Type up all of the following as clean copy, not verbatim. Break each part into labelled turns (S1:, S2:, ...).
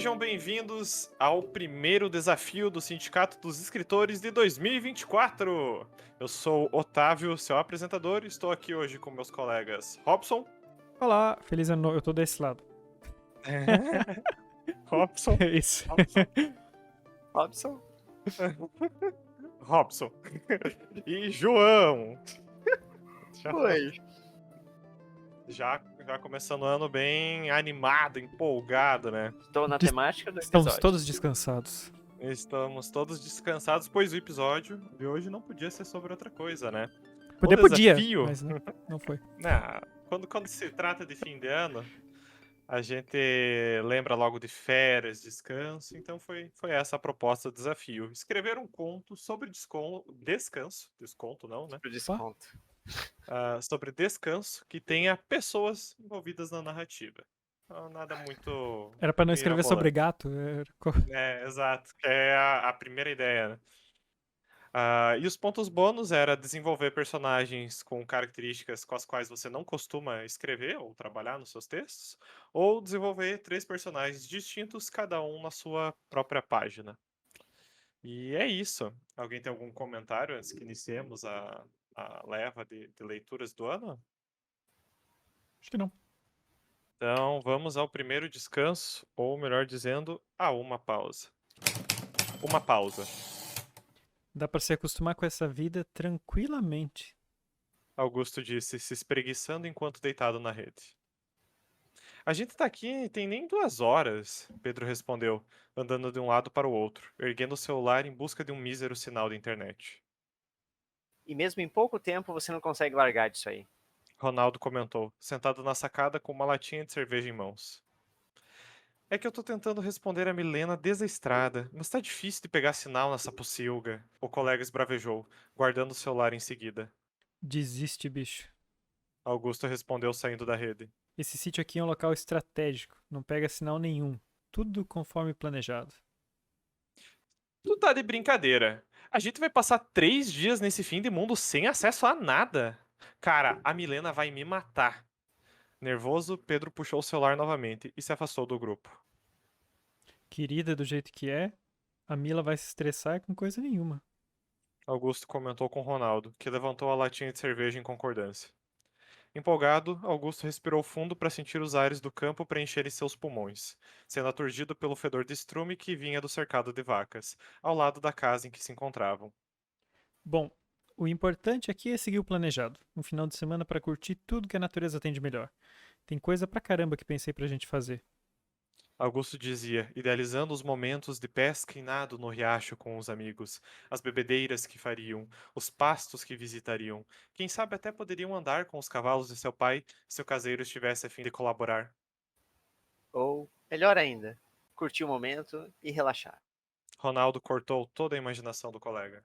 S1: Sejam bem-vindos ao primeiro desafio do Sindicato dos Escritores de 2024. Eu sou Otávio, seu apresentador, e estou aqui hoje com meus colegas Robson.
S2: Olá, feliz ano novo. Eu tô desse lado.
S1: Robson.
S2: É isso.
S1: Robson.
S3: Robson?
S1: Robson. E João.
S3: Oi.
S1: Já começando o ano bem animado, empolgado, né?
S3: Estou na temática do
S2: Estamos
S3: episódio.
S2: todos descansados.
S1: Estamos todos descansados, pois o episódio de hoje não podia ser sobre outra coisa, né?
S2: Podia,
S1: desafio-
S2: mas não foi.
S1: Quando se trata de fim de ano, a gente lembra logo de férias, descanso, então foi essa a proposta do desafio. Escrever um conto sobre desconto não, né?
S3: Pro desconto.
S1: Sobre descanso que tenha pessoas envolvidas na narrativa. Então, nada muito
S2: Era pra não escrever sobre
S1: mirabolante.
S2: gato.
S1: Exato, que é a primeira ideia, né? E os pontos bônus era desenvolver personagens com características com as quais você não costuma escrever ou trabalhar nos seus textos, ou desenvolver 3 personagens distintos, cada um na sua própria página. E é isso. Alguém tem algum comentário antes que iniciemos a leva de leituras do ano?
S2: Acho que não.
S1: Então vamos ao primeiro descanso, ou melhor dizendo, a uma pausa. Uma pausa.
S2: Dá pra se acostumar com essa vida tranquilamente.
S1: Augusto disse, se espreguiçando enquanto deitado na rede. A gente tá aqui tem nem 2 horas, Pedro respondeu, andando de um lado para o outro, erguendo o celular em busca de um mísero sinal de internet.
S3: E mesmo em pouco tempo você não consegue largar disso aí.
S1: Ronaldo comentou, sentado na sacada com uma latinha de cerveja em mãos. É que eu tô tentando responder a Milena desde a estrada, mas tá difícil de pegar sinal nessa pocilga, o colega esbravejou, guardando o celular em seguida.
S2: Desiste, bicho.
S1: Augusto respondeu saindo da rede.
S2: Esse sítio aqui é um local estratégico. Não pega sinal nenhum. Tudo conforme planejado.
S1: Tu tá de brincadeira. A gente vai passar 3 dias nesse fim de mundo sem acesso a nada. Cara, a Milena vai me matar. Nervoso, Pedro puxou o celular novamente e se afastou do grupo.
S2: Querida do jeito que é, a Mila vai se estressar com coisa nenhuma.
S1: Augusto comentou com Ronaldo, que levantou a latinha de cerveja em concordância. Empolgado, Augusto respirou fundo para sentir os ares do campo preencherem seus pulmões, sendo aturdido pelo fedor de estrume que vinha do cercado de vacas, ao lado da casa em que se encontravam.
S2: Bom, o importante aqui é seguir o planejado. Um final de semana pra curtir tudo que a natureza tem de melhor. Tem coisa pra caramba que pensei pra gente fazer.
S1: Augusto dizia, idealizando os momentos de pesca e nado no riacho com os amigos, as bebedeiras que fariam, os pastos que visitariam. Quem sabe até poderiam andar com os cavalos de seu pai se o caseiro estivesse a fim de colaborar.
S3: Ou, melhor ainda, curtir o momento e relaxar.
S1: Ronaldo cortou toda a imaginação do colega.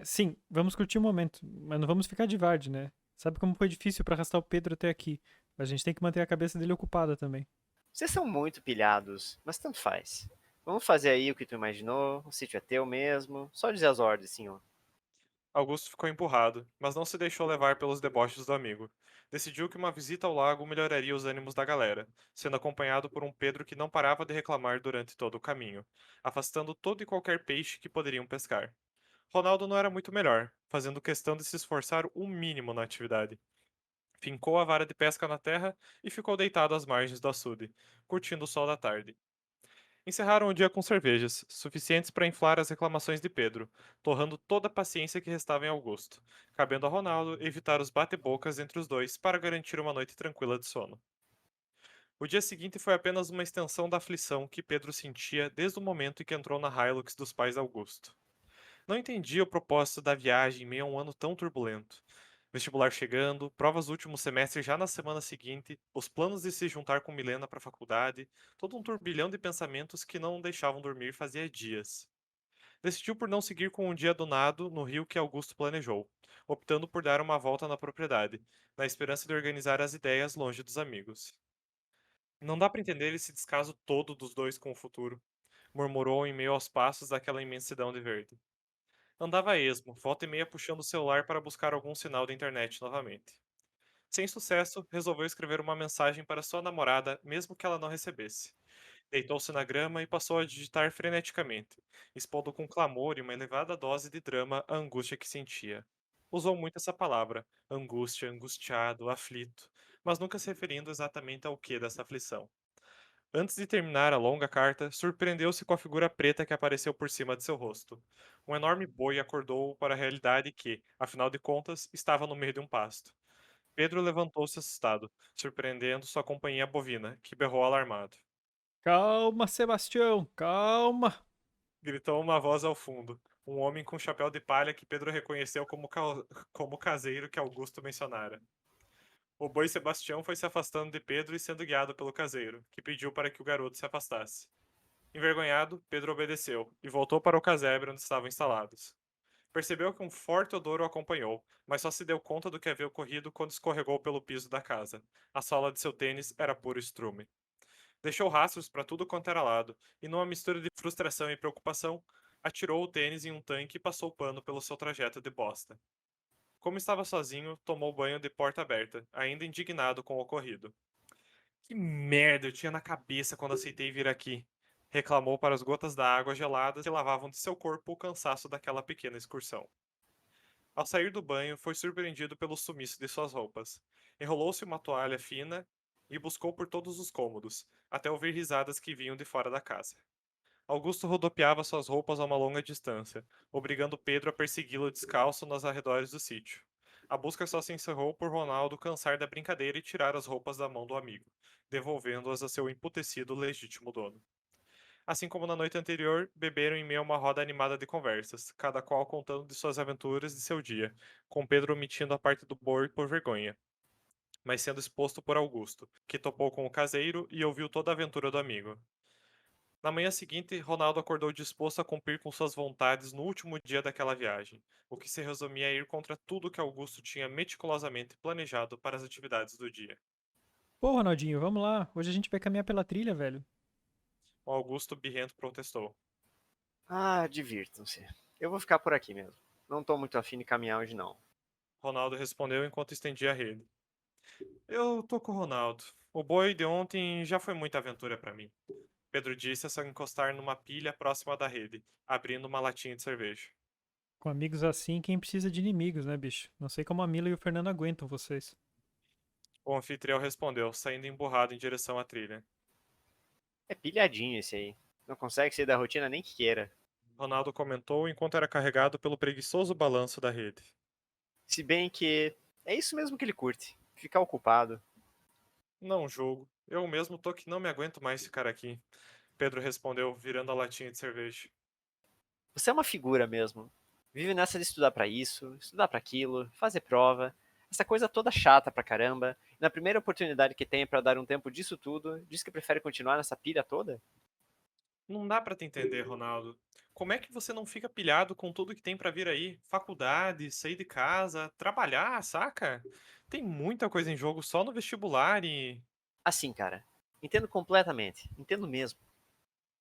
S2: Sim, vamos curtir o momento, mas não vamos ficar de varde, né? Sabe como foi difícil pra arrastar o Pedro até aqui? A gente tem que manter a cabeça dele ocupada também.
S3: Vocês são muito pilhados, mas tanto faz. Vamos fazer aí o que tu imaginou, o sítio é teu mesmo, só dizer as ordens, senhor.
S1: Augusto ficou empurrado, mas não se deixou levar pelos deboches do amigo. Decidiu que uma visita ao lago melhoraria os ânimos da galera, sendo acompanhado por um Pedro que não parava de reclamar durante todo o caminho, afastando todo e qualquer peixe que poderiam pescar. Ronaldo não era muito melhor, fazendo questão de se esforçar o mínimo na atividade. Fincou a vara de pesca na terra e ficou deitado às margens do açude, curtindo o sol da tarde. Encerraram o dia com cervejas, suficientes para inflar as reclamações de Pedro, torrando toda a paciência que restava em Augusto, cabendo a Ronaldo evitar os bate-bocas entre os dois para garantir uma noite tranquila de sono. O dia seguinte foi apenas uma extensão da aflição que Pedro sentia desde o momento em que entrou na Hilux dos pais de Augusto. Não entendia o propósito da viagem em meio a um ano tão turbulento. Vestibular chegando, provas do último semestre já na semana seguinte, os planos de se juntar com Milena para a faculdade, todo um turbilhão de pensamentos que não o deixavam dormir fazia dias. Decidiu por não seguir com um dia donado no rio que Augusto planejou, optando por dar uma volta na propriedade, na esperança de organizar as ideias longe dos amigos. Não dá para entender esse descaso todo dos dois com o futuro, murmurou em meio aos passos daquela imensidão de verde. Andava a esmo, volta e meia puxando o celular para buscar algum sinal da internet novamente. Sem sucesso, resolveu escrever uma mensagem para sua namorada, mesmo que ela não recebesse. Deitou-se na grama e passou a digitar freneticamente, expondo com clamor e uma elevada dose de drama a angústia que sentia. Usou muito essa palavra, angústia, angustiado, aflito, mas nunca se referindo exatamente ao que dessa aflição. Antes de terminar a longa carta, surpreendeu-se com a figura preta que apareceu por cima de seu rosto. Um enorme boi acordou-o para a realidade que, afinal de contas, estava no meio de um pasto. Pedro levantou-se assustado, surpreendendo sua companhia bovina, que berrou alarmado.
S2: Calma, Sebastião, calma.
S1: Gritou uma voz ao fundo. Um homem com chapéu de palha que Pedro reconheceu como o caseiro que Augusto mencionara. O boi Sebastião foi se afastando de Pedro e sendo guiado pelo caseiro, que pediu para que o garoto se afastasse. Envergonhado, Pedro obedeceu e voltou para o casebre onde estavam instalados. Percebeu que um forte odor o acompanhou, mas só se deu conta do que havia ocorrido quando escorregou pelo piso da casa. A sola de seu tênis era puro estrume. Deixou rastros para tudo quanto era lado, e numa mistura de frustração e preocupação, atirou o tênis em um tanque e passou o pano pelo seu trajeto de bosta. Como estava sozinho, tomou banho de porta aberta, ainda indignado com o ocorrido. Que merda eu tinha na cabeça quando aceitei vir aqui, reclamou para as gotas da água geladas que lavavam de seu corpo o cansaço daquela pequena excursão. Ao sair do banho, foi surpreendido pelo sumiço de suas roupas. Enrolou-se uma toalha fina e buscou por todos os cômodos, até ouvir risadas que vinham de fora da casa. Augusto rodopiava suas roupas a uma longa distância, obrigando Pedro a persegui-lo descalço nos arredores do sítio. A busca só se encerrou por Ronaldo cansar da brincadeira e tirar as roupas da mão do amigo, devolvendo-as a seu emputecido legítimo dono. Assim como na noite anterior, beberam em meio a uma roda animada de conversas, cada qual contando de suas aventuras de seu dia, com Pedro omitindo a parte do boi por vergonha, mas sendo exposto por Augusto, que topou com o caseiro e ouviu toda a aventura do amigo. Na manhã seguinte, Ronaldo acordou disposto a cumprir com suas vontades no último dia daquela viagem, o que se resumia a ir contra tudo que Augusto tinha meticulosamente planejado para as atividades do dia.
S2: Pô, Ronaldinho, vamos lá. Hoje a gente vai caminhar pela trilha, velho.
S1: O Augusto birrento protestou.
S3: Ah, divirtam-se. Eu vou ficar por aqui mesmo. Não tô muito afim de caminhar hoje, não.
S1: Ronaldo respondeu enquanto estendia a rede. Eu tô com o Ronaldo. O boi de ontem já foi muita aventura pra mim. Pedro disse ao encostar numa pilha próxima da rede, abrindo uma latinha de cerveja.
S2: Com amigos assim, quem precisa de inimigos, né, bicho? Não sei como a Mila e o Fernando aguentam vocês.
S1: O anfitrião respondeu, saindo emburrado em direção à trilha.
S3: É pilhadinho esse aí. Não consegue sair da rotina nem que queira.
S1: Ronaldo comentou enquanto era carregado pelo preguiçoso balanço da rede.
S3: Se bem que é isso mesmo que ele curte. Ficar ocupado.
S1: Não julgo. Eu mesmo tô que não me aguento mais ficar aqui. Pedro respondeu, virando a latinha de cerveja.
S3: Você é uma figura mesmo. Vive nessa de estudar pra isso, estudar pra aquilo, fazer prova. Essa coisa toda chata pra caramba. E na primeira oportunidade que tem pra dar um tempo disso tudo, diz que prefere continuar nessa pilha toda?
S1: Não dá pra te entender, Ronaldo. Como é que você não fica pilhado com tudo que tem pra vir aí? Faculdade, sair de casa, trabalhar, saca? Tem muita coisa em jogo só no vestibular e.
S3: Assim, cara. Entendo completamente. Entendo mesmo.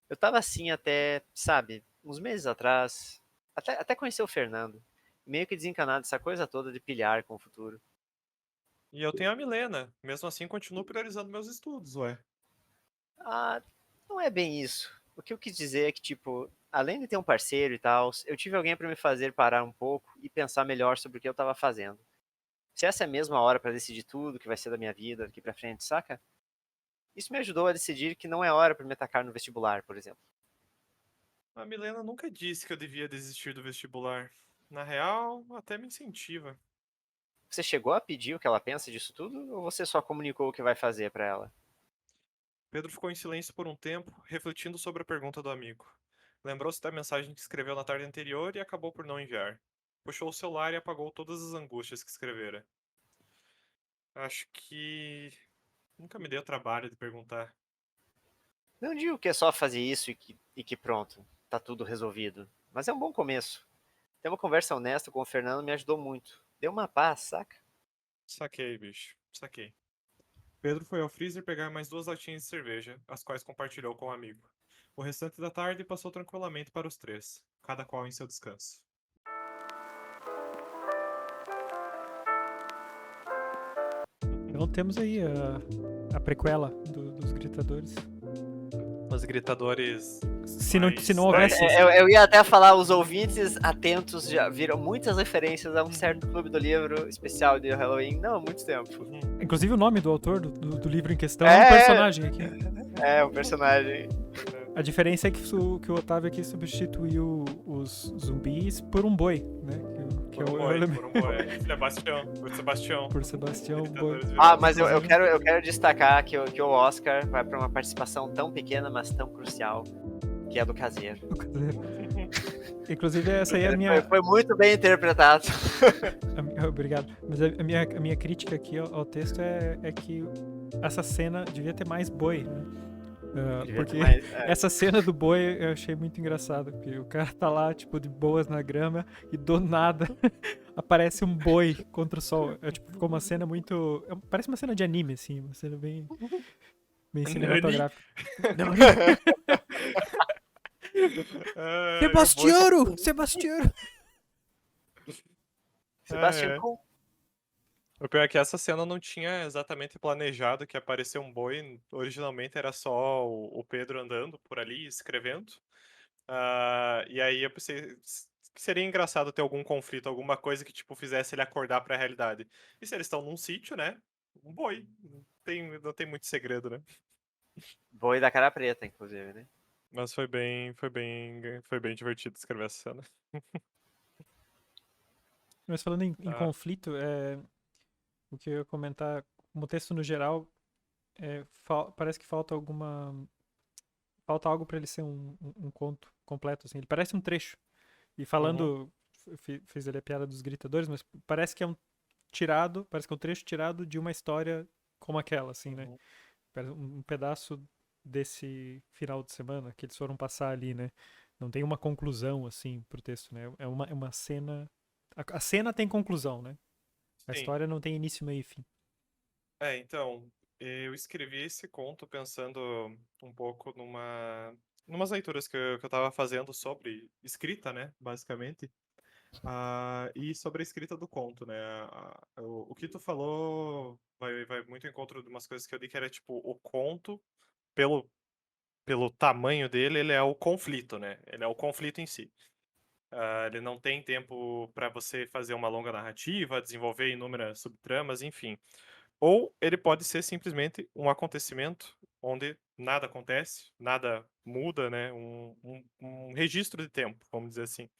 S3: Eu tava assim até, sabe, uns meses atrás. Até conhecer o Fernando. Meio que desencanado dessa coisa toda de pilhar com o futuro.
S1: E eu tenho a Milena. Mesmo assim, continuo priorizando meus estudos, ué.
S3: Ah, não é bem isso. O que eu quis dizer é que, tipo, além de ter um parceiro e tal, eu tive alguém pra me fazer parar um pouco e pensar melhor sobre o que eu tava fazendo. Se essa é mesmo a hora pra decidir tudo que vai ser da minha vida daqui pra frente, saca? Isso me ajudou a decidir que não é hora pra me atacar no vestibular, por exemplo.
S1: A Milena nunca disse que eu devia desistir do vestibular. Na real, até me incentiva.
S3: Você chegou a pedir o que ela pensa disso tudo ou você só comunicou o que vai fazer pra ela?
S1: Pedro ficou em silêncio por um tempo, refletindo sobre a pergunta do amigo. Lembrou-se da mensagem que escreveu na tarde anterior e acabou por não enviar. Puxou o celular e apagou todas as angústias que escrevera. Acho que nunca me deu trabalho de perguntar.
S3: Não digo que é só fazer isso e que pronto, tá tudo resolvido. Mas é um bom começo. Ter uma conversa honesta com o Fernando me ajudou muito. Deu uma paz, saca?
S1: Saquei, bicho. Saquei. Pedro foi ao freezer pegar mais 2 latinhas de cerveja, as quais compartilhou com o amigo. O restante da tarde passou tranquilamente para os três, cada qual em seu descanso.
S2: Então temos aí a prequela dos Gritadores.
S1: Os gritadores.
S2: Se não
S1: Mas-
S2: houvesse.
S3: Eu ia até falar, os ouvintes atentos já viram muitas referências a um certo clube do livro especial de Halloween, não há muito tempo.
S2: Inclusive o nome do autor do livro em questão
S3: É.
S2: é um personagem aqui.
S3: É, um personagem.
S2: A diferença é que o Otávio aqui substituiu os zumbis por um boi, né? Que é
S1: Por um
S2: o
S1: boi,
S2: elemento.
S1: por um boi. Por Sebastião.
S2: Por Sebastião Boi.
S1: Gritadores
S3: Ah,
S1: virados.
S3: mas eu quero destacar que o Oscar vai pra uma participação tão pequena, mas tão crucial, que é a do caseiro.
S2: Inclusive, essa aí é a minha.
S3: Foi muito bem interpretado.
S2: Obrigado. Mas a minha crítica aqui ao texto é que essa cena devia ter mais boi, né? Porque essa cena do boi eu achei muito engraçado, porque o cara tá lá, tipo, de boas na grama e do nada aparece um boi contra o sol. Tipo, ficou uma cena muito... Parece uma cena de anime, assim, uma cena bem cinematográfica. Sebastiano! Sebastiano!
S3: Sebastião
S1: É.
S3: Kuhn.
S1: O pior é que essa cena não tinha exatamente planejado que apareceu um boi. Originalmente era só o Pedro andando por ali, escrevendo. E aí eu pensei que seria engraçado ter algum conflito, alguma coisa que tipo fizesse ele acordar pra realidade. E se eles estão num sítio, né? Um boi. Não tem muito segredo, né?
S3: Boi da cara preta, inclusive, né?
S1: Mas foi bem divertido escrever essa cena.
S2: Mas falando em
S1: Tá.
S2: conflito, o que eu ia comentar, como texto no geral, parece que falta algo para ele ser um conto completo, assim. Ele parece um trecho. E falando, fiz ali a piada dos gritadores, mas parece que é um trecho tirado de uma história como aquela, assim, né? Parece um pedaço desse final de semana que eles foram passar ali, né? Não tem uma conclusão, assim, pro texto, né? É uma cena... A cena tem conclusão, né? A
S1: Sim.
S2: história não tem início, meio e fim.
S1: Então, eu escrevi esse conto pensando um pouco numas leituras que eu tava fazendo sobre escrita, né, basicamente, e sobre a escrita do conto, né. O que tu falou vai muito em encontro de umas coisas que eu disse que era, tipo, o conto, pelo tamanho dele, ele é o conflito, né, ele é o conflito em si. Ele não tem tempo para você fazer uma longa narrativa, desenvolver inúmeras subtramas, enfim. Ou ele pode ser simplesmente um acontecimento onde nada acontece, nada muda, né? Um registro de tempo, vamos dizer assim.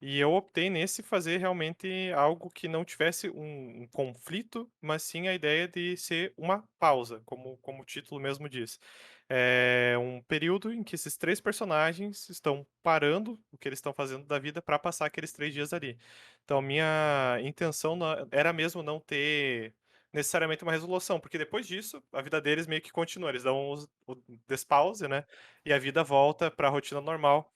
S1: E eu optei nesse fazer realmente algo que não tivesse um conflito, mas sim a ideia de ser uma pausa, como o título mesmo diz. É um período em que esses três personagens estão parando o que eles estão fazendo da vida para passar aqueles 3 dias ali. Então, minha intenção era mesmo não ter necessariamente uma resolução, porque depois disso, a vida deles meio que continua. Eles dão o despause, né? E a vida volta para a rotina normal.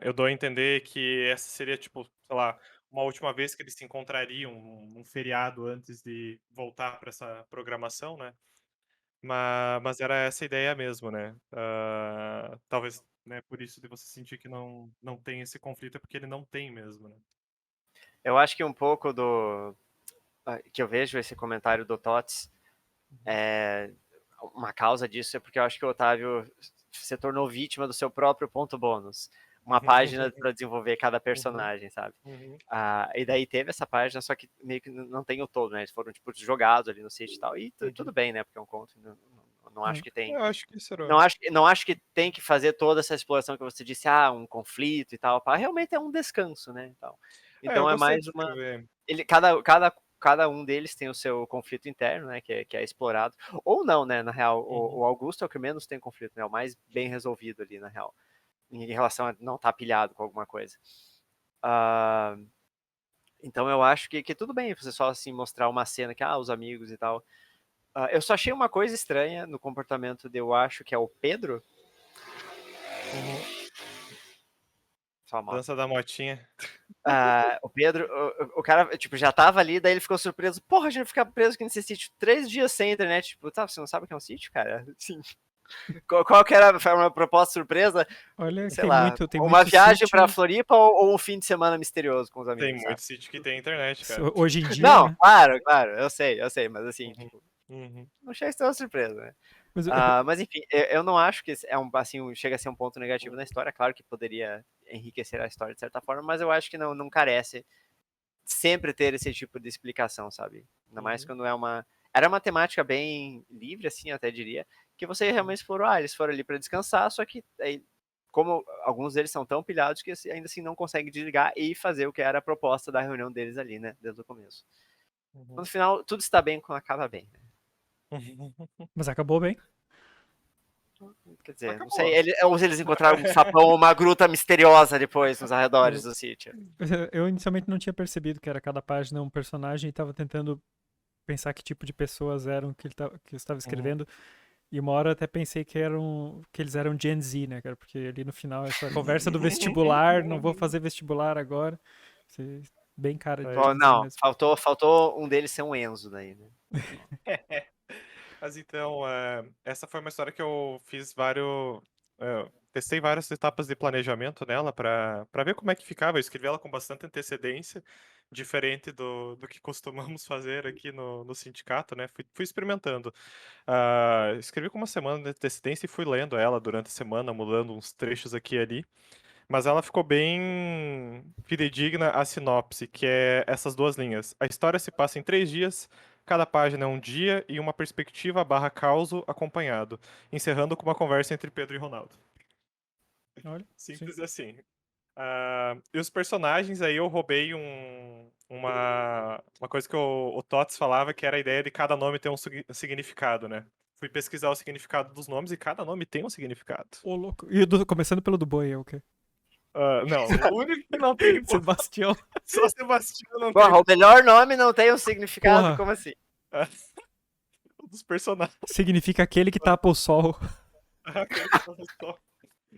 S1: Eu dou a entender que essa seria, tipo, sei lá, uma última vez que eles se encontrariam, um feriado antes de voltar para essa programação, né? Mas era essa a ideia mesmo, né? Talvez, né, por isso de você sentir que não tem esse conflito, é porque ele não tem mesmo, né?
S3: Eu acho que um pouco que eu vejo esse comentário do Tots, uma causa disso é porque eu acho que o Otávio se tornou vítima do seu próprio ponto bônus. Uma página para desenvolver cada personagem, sabe? E daí teve essa página, só que meio que não tem o todo, né? Eles foram, tipo, jogados ali no sítio e tal. E tudo bem, né? Porque é um conto. Não acho que tem.
S1: Eu acho que será.
S3: Não acho que tem que fazer toda essa exploração que você disse, um conflito e tal. Realmente é um descanso, né? Então
S1: eu
S3: é
S1: gostei
S3: mais
S1: de
S3: uma.
S1: escrever.
S3: Cada um deles tem o seu conflito interno, né, que é explorado. Ou não, né, na real, o Augusto é o que menos tem conflito, né, o mais bem resolvido ali, na real, em relação a não estar pilhado com alguma coisa. Então eu acho que tudo bem você só assim mostrar uma cena que, os amigos e tal. Eu só achei uma coisa estranha no comportamento eu acho que é o Pedro. Só a moto.
S1: Dança da motinha.
S3: O Pedro, o cara, tipo, já tava ali, daí ele ficou surpreso. Porra, a gente vai ficar preso aqui nesse sítio 3 dias sem internet. Tipo, você não sabe o que é um sítio, cara? Sim. Qual que era uma proposta surpresa?
S2: Olha,
S3: Sei lá,
S2: tem
S3: uma
S2: muito
S3: viagem
S2: sítio.
S3: pra Floripa ou um fim de semana misterioso com os amigos,
S1: Tem muito sítio que tem internet, cara.
S2: Hoje em dia,
S3: Não,
S2: né?
S3: claro, eu sei, mas assim, tipo, não achei isso tão surpresa, né?
S2: Mas
S3: Mas enfim, eu não acho que chega a ser um ponto negativo na história. Claro que poderia enriquecer a história de certa forma, mas eu acho que não carece sempre ter esse tipo de explicação, sabe? Ainda mais quando é uma... Era uma temática bem livre, assim, eu até diria, que você realmente explorou. Eles foram ali para descansar, só que aí, como alguns deles são tão pilhados que ainda assim não conseguem desligar e fazer o que era a proposta da reunião deles ali, né? Desde o começo. No final, tudo está bem quando acaba bem, né?
S2: Mas acabou bem.
S3: Quer dizer, não
S1: Acabou.
S3: sei, ou eles encontraram um sapão ou uma gruta misteriosa depois nos arredores do sítio.
S2: Eu inicialmente não tinha percebido que era cada página um personagem e tava tentando pensar que tipo de pessoas eram que eu estava escrevendo. E uma hora eu até pensei que eles eram Gen Z, né, cara? Porque ali no final, essa conversa do vestibular, não vou fazer vestibular agora. Bem cara de
S1: Aí-
S3: Bom,
S2: Gen Z
S3: não,
S2: mesmo.
S3: faltou um deles ser um Enzo daí, né?
S1: Mas então, essa foi uma história que eu fiz testei várias etapas de planejamento nela para ver como é que ficava. Eu escrevi ela com bastante antecedência, diferente do que costumamos fazer aqui no sindicato, né? Fui experimentando. Escrevi com uma semana de antecedência e fui lendo ela durante a semana, mudando uns trechos aqui e ali. Mas ela ficou bem fidedigna à sinopse, que é essas duas linhas. A história se passa em 3 dias, cada página é um dia e uma perspectiva barra causo acompanhado, encerrando com uma conversa entre Pedro e Ronaldo.
S2: Olha, sim.
S1: Simples assim. E os personagens, aí eu roubei uma coisa que o Tots falava, que era a ideia de cada nome ter um significado, né? Fui pesquisar o significado dos nomes e cada nome tem um significado.
S2: Ô, louco. E começando pelo do boi, é o quê?
S1: Não, o único que não tem...
S2: Sebastião.
S1: Só Sebastião não tem.
S3: Porra, o melhor nome não tem um significado,
S2: Porra.
S3: como assim?
S1: Dos personagens.
S2: Significa aquele que tapa o sol.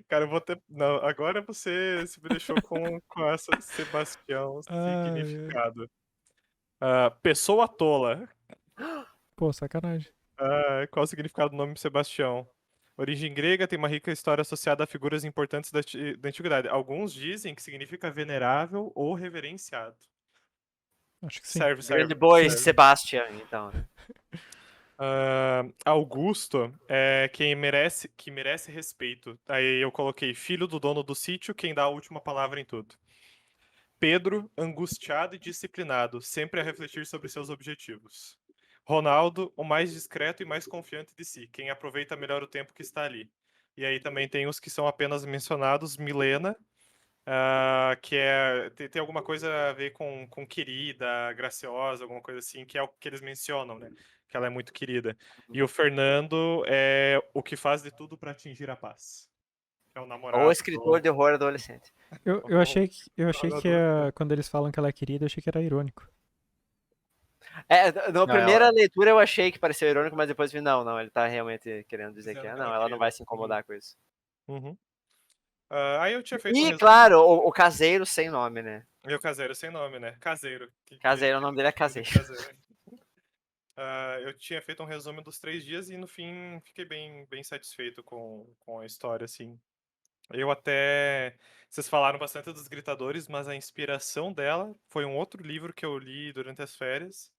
S1: Cara, eu vou ter. Não, agora você me deixou com essa Sebastião
S2: Ai,
S1: significado. Pessoa tola.
S2: pô, sacanagem.
S1: Qual o significado do nome Sebastião? Origem grega, tem uma rica história associada a figuras importantes da antiguidade. Alguns dizem que significa venerável ou reverenciado.
S2: Acho que sim.
S1: Serve.
S3: Grande boi
S1: serve.
S3: Sebastian, então, né?
S1: Augusto é que merece respeito. Aí eu coloquei filho do dono do sítio, quem dá a última palavra em tudo. Pedro, angustiado e disciplinado, sempre a refletir sobre seus objetivos. Ronaldo, o mais discreto e mais confiante de si, quem aproveita melhor o tempo que está ali. E aí também tem os que são apenas mencionados, Milena, que tem alguma coisa a ver com querida, graciosa, alguma coisa assim, que é o que eles mencionam, né? Que ela é muito querida. E o Fernando é o que faz de tudo para atingir a paz. Que é o namorado
S3: Ou escritor de horror adolescente.
S2: Eu achei que quando eles falam que ela é querida, eu achei que era irônico.
S3: Na primeira leitura eu achei que pareceu irônico, mas depois vi, não, ele tá realmente querendo dizer que
S1: Dizendo que
S3: não,
S1: ela é
S3: ela não
S1: querida.
S3: vai se incomodar com isso.
S1: Uhum. Aí eu tinha feito um
S3: E,
S1: resumo.
S3: claro, o caseiro sem nome, né?
S1: E o caseiro sem nome, né? Caseiro.
S3: Caseiro, o nome dele é
S1: Caseiro.
S3: Caseiro.
S1: Eu tinha feito um resumo dos 3 dias e no fim fiquei bem satisfeito com a história, assim. Vocês falaram bastante dos Gritadores, mas a inspiração dela foi um outro livro que eu li durante as férias,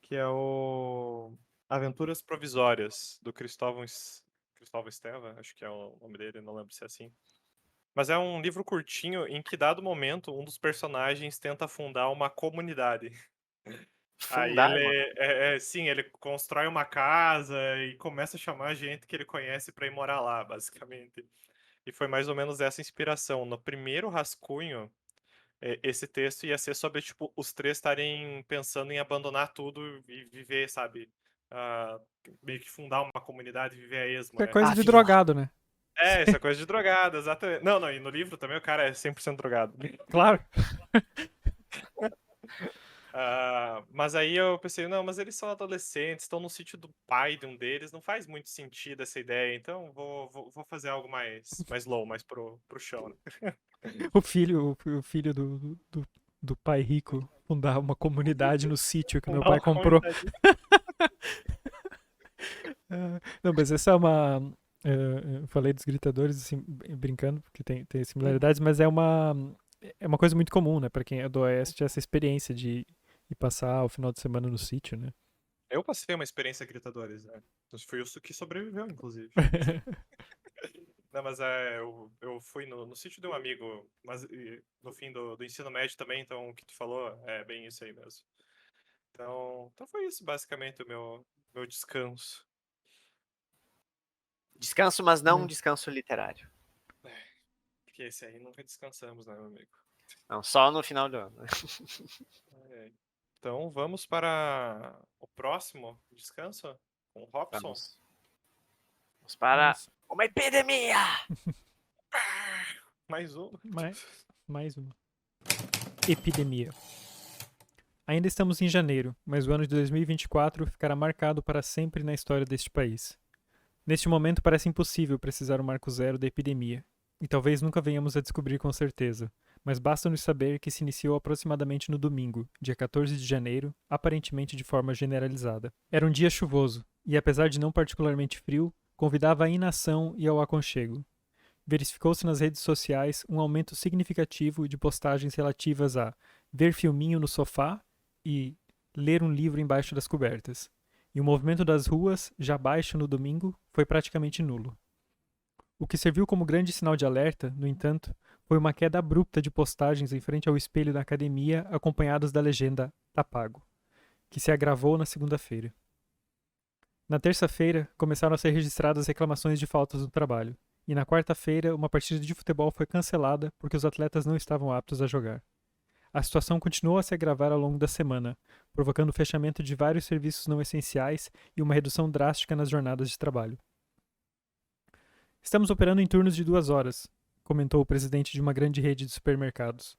S1: que é o Aventuras Provisórias, do Cristóvão Esteva, acho que é o nome dele, não lembro se é assim. Mas é um livro curtinho em que, dado momento, um dos personagens tenta fundar uma comunidade. Aí
S3: Fundar,
S1: sim, ele constrói uma casa e começa a chamar gente que ele conhece pra ir morar lá, basicamente. E foi mais ou menos essa inspiração. No primeiro rascunho, esse texto ia ser sobre, tipo, os três estarem pensando em abandonar tudo e viver, sabe? Ah, meio que fundar uma comunidade e viver a esmo,
S2: É
S1: né?
S2: coisa de
S3: vida.
S2: drogado, né?
S1: Isso é coisa de drogado, exatamente. Não, e no livro também o cara é 100% drogado.
S2: Claro.
S1: Mas aí eu pensei, não, mas eles são adolescentes, estão no sítio do pai de um deles, não faz muito sentido essa ideia, então vou fazer algo mais low, mais pro chão, né?
S2: O filho do pai rico fundar uma comunidade no sítio que meu pai comprou. Não, mas essa é uma. Eu falei dos gritadores, assim, brincando, porque tem similaridades, mas é uma coisa muito comum, né? Pra quem é do Oeste, essa experiência de ir passar o final de semana no sítio, né?
S1: eu passei uma experiência gritadores, né? Fui o que sobreviveu, inclusive. Não, mas eu fui no sítio de um amigo, mas no fim do ensino médio também, então o que tu falou é bem isso aí mesmo. Então foi isso, basicamente, o meu descanso.
S3: Descanso, mas não um
S2: Né?
S3: descanso literário.
S1: Porque esse aí nunca descansamos, né, meu amigo?
S3: Não, só no final do ano.
S1: É. Então vamos para o próximo descanso com o Robson.
S3: Vamos para
S2: Vamos.
S3: uma epidemia!
S1: Mais um.
S2: Mais uma. Epidemia. Ainda estamos em janeiro, mas o ano de 2024 ficará marcado para sempre na história deste país. Neste momento parece impossível precisar o marco zero da epidemia, e talvez nunca venhamos a descobrir com certeza, mas basta-nos saber que se iniciou aproximadamente no domingo, dia 14 de janeiro, aparentemente de forma generalizada. Era um dia chuvoso, e apesar de não particularmente frio, convidava à inação e ao aconchego. Verificou-se nas redes sociais um aumento significativo de postagens relativas a ver filminho no sofá e ler um livro embaixo das cobertas. E o movimento das ruas, já baixo no domingo, foi praticamente nulo. O que serviu como grande sinal de alerta, no entanto, foi uma queda abrupta de postagens em frente ao espelho da academia, acompanhadas da legenda "Tá pago", que se agravou na segunda-feira. Na terça-feira, começaram a ser registradas reclamações de faltas no trabalho, e na quarta-feira, uma partida de futebol foi cancelada porque os atletas não estavam aptos a jogar. A situação continuou a se agravar ao longo da semana, provocando o fechamento de vários serviços não essenciais e uma redução drástica nas jornadas de trabalho. Estamos operando em turnos de 2 horas, comentou o presidente de uma grande rede de supermercados.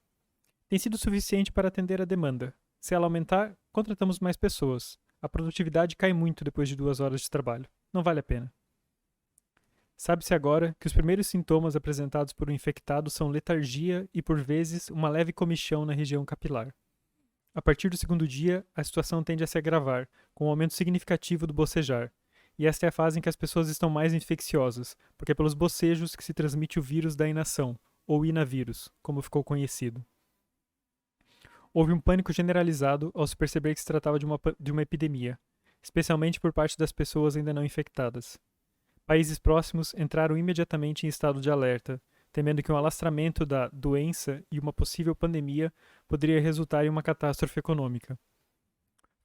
S2: Tem sido suficiente para atender a demanda. Se ela aumentar, contratamos mais pessoas. A produtividade cai muito depois de 2 horas de trabalho. Não vale a pena. Sabe-se agora que os primeiros sintomas apresentados por um infectado são letargia e, por vezes, uma leve comichão na região capilar. A partir do segundo dia, a situação tende a se agravar, com um aumento significativo do bocejar. E esta é a fase em que as pessoas estão mais infecciosas, porque é pelos bocejos que se transmite o vírus da inação, ou inavírus, como ficou conhecido. Houve um pânico generalizado ao se perceber que se tratava de uma epidemia, especialmente por parte das pessoas ainda não infectadas. Países próximos entraram imediatamente em estado de alerta, temendo que um alastramento da doença e uma possível pandemia poderia resultar em uma catástrofe econômica.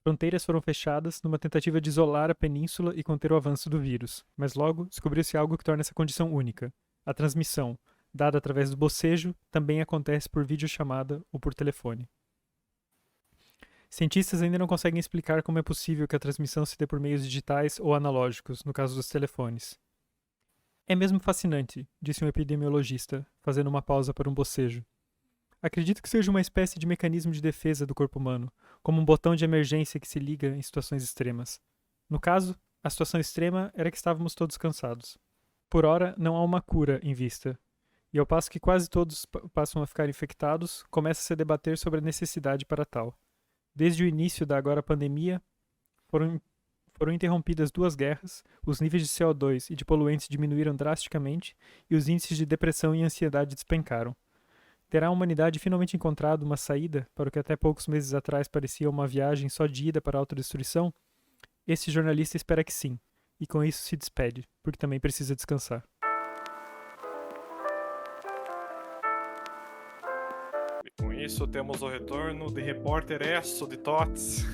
S2: Fronteiras foram fechadas numa tentativa de isolar a península e conter o avanço do vírus, mas logo descobriu-se algo que torna essa condição única. A transmissão, dada através do bocejo, também acontece por videochamada ou por telefone. Cientistas ainda não conseguem explicar como é possível que a transmissão se dê por meios digitais ou analógicos, no caso dos telefones. É mesmo fascinante, disse um epidemiologista, fazendo uma pausa para um bocejo. Acredito que seja uma espécie de mecanismo de defesa do corpo humano, como um botão de emergência que se liga em situações extremas. No caso, a situação extrema era que estávamos todos cansados. Por ora, não há uma cura em vista. E ao passo que quase todos passam a ficar infectados, começa a se debater sobre a necessidade para tal. Desde o início da agora pandemia, foram interrompidas 2 guerras, os níveis de CO2 e de poluentes diminuíram drasticamente e os índices de depressão e ansiedade despencaram. Terá a humanidade finalmente encontrado uma saída para o que até poucos meses atrás parecia uma viagem só de ida para a autodestruição? Esse jornalista espera que sim, e com isso se despede, porque também precisa descansar.
S1: E com isso temos o retorno de repórter Esso de Tots.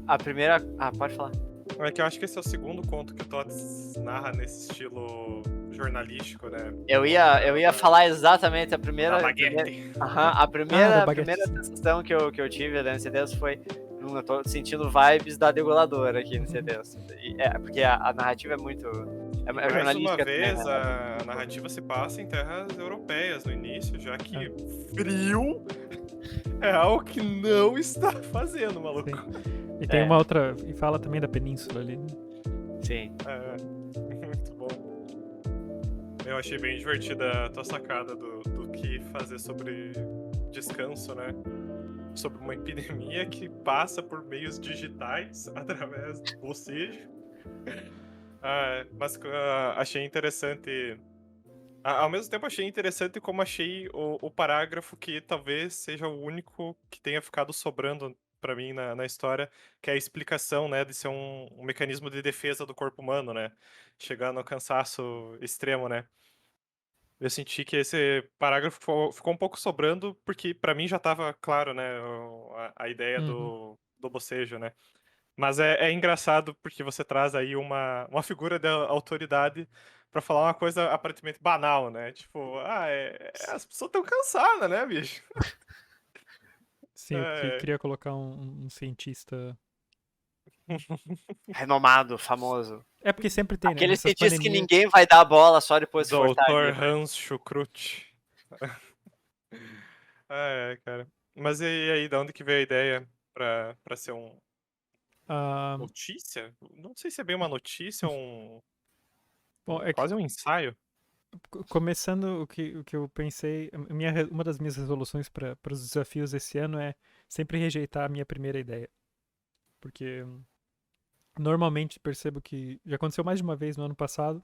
S3: A primeira. Pode falar.
S1: É que eu acho que esse é o segundo conto que o Tots narra nesse estilo jornalístico, né?
S3: Eu ia falar exatamente a primeira.
S1: Da baguete.
S3: A primeira
S2: baguete, sim.
S3: sensação que eu tive lendo esse texto foi. Eu tô sentindo vibes da degoladora aqui nesse texto. Porque a narrativa é muito. É
S1: Mais
S3: jornalística
S1: uma
S3: também,
S1: vez,
S3: né?
S1: a narrativa se passa em terras europeias no início, já que frio é algo que não está fazendo, maluco.
S2: E tem uma outra. E fala também da península ali. Né?
S3: Sim.
S1: Muito bom. Eu achei bem divertida a tua sacada do que fazer sobre descanso, né? Sobre uma epidemia que passa por meios digitais através do bocejo. Mas achei interessante. Ao mesmo tempo, achei interessante como achei o parágrafo que talvez seja o único que tenha ficado sobrando pra mim na história, que é a explicação, né, de ser um mecanismo de defesa do corpo humano, né? Chegando ao cansaço extremo, né? Eu senti que esse parágrafo ficou um pouco sobrando, porque pra mim já tava claro, né, a ideia
S2: Uhum.
S1: do bocejo, né? Mas é engraçado porque você traz aí uma figura de autoridade pra falar uma coisa aparentemente banal, né? Tipo, as pessoas estão cansadas, né, bicho?
S2: Sim, eu
S1: É,
S2: queria colocar um cientista.
S3: Renomado, famoso.
S2: É porque sempre tem, né?
S3: Aquele
S2: Nessas
S3: cientista que
S2: pandemias.
S3: ninguém vai dar a bola só depois que for
S1: Doutor
S3: tarde, né?
S1: Hans Schukrut. Cara. Mas e aí, da onde que veio a ideia pra ser
S2: Ah,
S1: notícia? Não sei se é bem uma notícia ou
S2: bom, é que
S1: quase um ensaio.
S2: começando o que eu pensei, uma das minhas resoluções para os desafios esse ano é sempre rejeitar a minha primeira ideia. Porque normalmente percebo que já aconteceu mais de uma vez no ano passado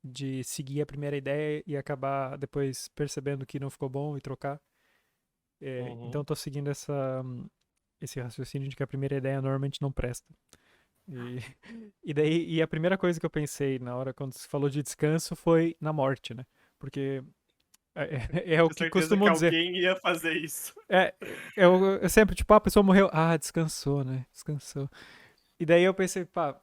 S2: de seguir a primeira ideia e acabar depois percebendo que não ficou bom e trocar. Então
S1: Uhum.
S2: estou seguindo esse raciocínio de que a primeira ideia normalmente não presta. E, e a primeira coisa que eu pensei na hora quando se falou de descanso foi na morte, né? Porque é o
S1: Tinha
S2: que
S1: certeza que
S2: costumam dizer.
S1: alguém ia fazer isso.
S2: Eu sempre, tipo, a pessoa morreu, descansou, né? Descansou. E daí eu pensei, pá,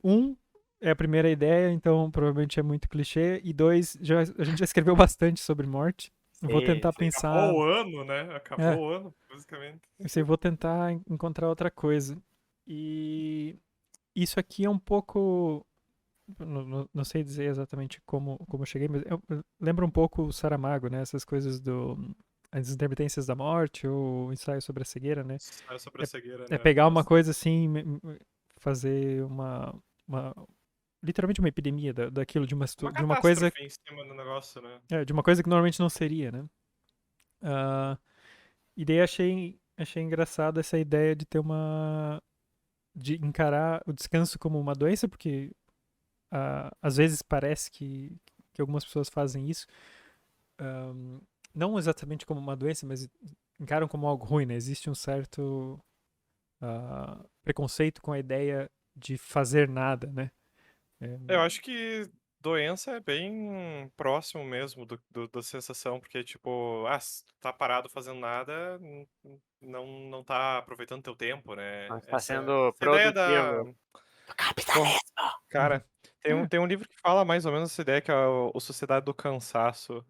S2: um, é a primeira ideia, então provavelmente é muito clichê. E dois, a gente já escreveu bastante sobre morte. Vou
S3: Sim,
S2: tentar
S3: sim.
S2: pensar.
S1: Acabou o ano, né?
S2: É,
S1: Acabou o ano, basicamente.
S2: eu sei, vou tentar encontrar outra coisa. E isso aqui é um pouco. Não sei dizer exatamente como eu cheguei, mas eu lembro um pouco o Saramago, né? Essas coisas do. As intermitências da morte, ou o ensaio sobre a cegueira, né?
S1: Saiu sobre a
S2: É,
S1: cegueira,
S2: é
S1: né?
S2: pegar uma
S1: Nossa.
S2: coisa assim, fazer uma literalmente uma epidemia daquilo,
S1: Uma
S2: de uma coisa,
S1: catástrofe em cima do negócio, né?
S2: de uma coisa que normalmente não seria, né? Ah, e daí achei engraçado essa ideia de ter de encarar o descanso como uma doença, porque às vezes parece que algumas pessoas fazem isso, ahm, não exatamente como uma doença, mas encaram como algo ruim, né? Existe um certo preconceito com a ideia de fazer nada, né? É,
S1: Eu acho que doença é bem próximo mesmo da sensação, porque, tipo, se tu tá parado fazendo nada, não tá aproveitando teu tempo, né?
S3: Mas tá sendo
S1: Essa ideia da.
S3: produtivo.
S1: Pô,
S3: Capitalismo!
S1: cara,
S2: é,
S1: tem um livro que fala mais ou menos essa ideia, que é o Sociedade do Cansaço.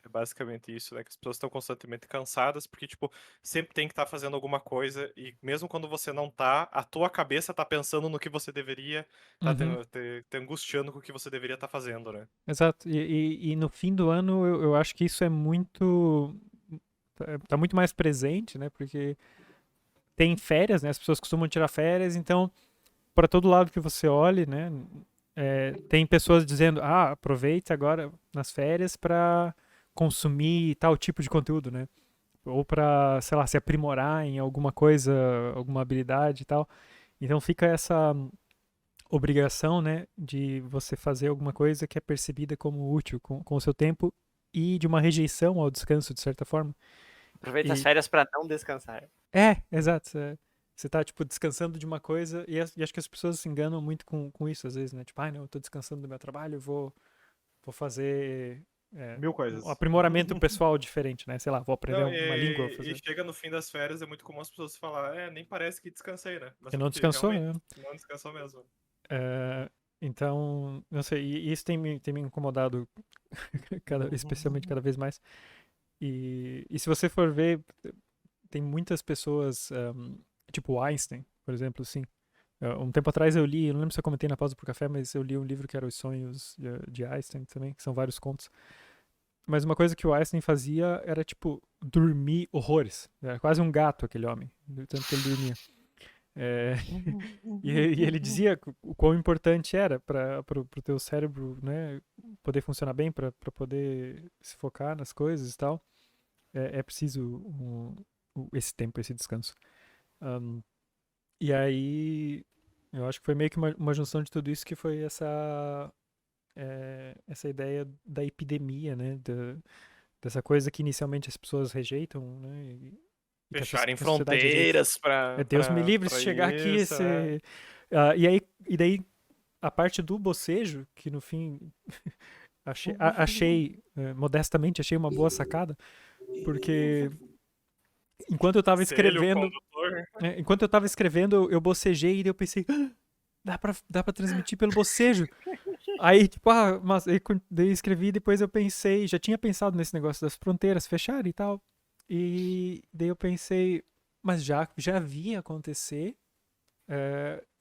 S1: É basicamente isso, né? Que as pessoas estão constantemente cansadas, porque, tipo, sempre tem que estar fazendo alguma coisa, e mesmo quando você não tá, a tua cabeça tá pensando no que você deveria, tá
S2: uhum,
S1: te angustiando com o que você deveria estar fazendo, né?
S2: exato. E no fim do ano eu acho que isso é muito. Tá muito mais presente, né? Porque tem férias, né? As pessoas costumam tirar férias, então, para todo lado que você olhe, né? Tem pessoas dizendo, aproveite agora nas férias para consumir tal tipo de conteúdo, né? Ou para, sei lá, se aprimorar em alguma coisa, alguma habilidade e tal. Então fica essa obrigação, né, de você fazer alguma coisa que é percebida como útil com o seu tempo e de uma rejeição ao descanso, de certa forma.
S3: Aproveita as
S2: E
S3: férias pra não descansar.
S2: exato. Você tá, tipo, descansando de uma coisa e acho que as pessoas se enganam muito com isso, às vezes, né? Tipo, não, eu tô descansando do meu trabalho, vou fazer
S1: Mil
S2: um
S1: coisas.
S2: aprimoramento pessoal diferente, né? Sei lá, vou aprender
S1: Não,
S2: uma língua, vou
S1: e
S2: fazer.
S1: chega no fim das férias, é muito comum as pessoas falar, nem parece que descansei, né? Mas
S2: Porque
S1: é
S2: não
S1: porque
S2: descansou,
S1: realmente
S2: né?
S1: não descansou mesmo.
S2: É, então, não sei, e isso tem me incomodado especialmente cada vez mais. E se você for ver, tem muitas pessoas, tipo Einstein, por exemplo, assim. Um tempo atrás eu li, eu não lembro se eu comentei na pausa pro café, mas eu li um livro que era Os Sonhos de Einstein também, que são vários contos. Mas uma coisa que o Einstein fazia era, tipo, dormir horrores. Era quase um gato aquele homem, do tanto que ele dormia. É, e ele dizia o quão importante era para o teu cérebro, né, poder funcionar bem, para poder se focar nas coisas e tal. É preciso esse tempo, esse descanso. Um, e aí, eu acho que foi meio que uma junção de tudo isso que foi essa ideia da epidemia, né? Dessa coisa que inicialmente as pessoas rejeitam, né? E que a
S1: Fecharem
S2: que a sociedade rejeita.
S1: fronteiras pra,
S2: Deus me
S1: pra,
S2: livre se
S1: pra
S2: chegar aqui
S1: isso,
S2: esse. E daí, a parte do bocejo, que no fim achei modestamente, achei uma boa sacada, porque enquanto eu tava
S1: Conselho
S2: escrevendo,
S1: condutor.
S2: enquanto eu tava escrevendo, eu bocejei e daí eu pensei, dá pra transmitir pelo bocejo. Aí, tipo, mas daí eu escrevi e depois eu pensei, já tinha pensado nesse negócio das fronteiras fecharem e tal. E daí eu pensei, mas já vi acontecer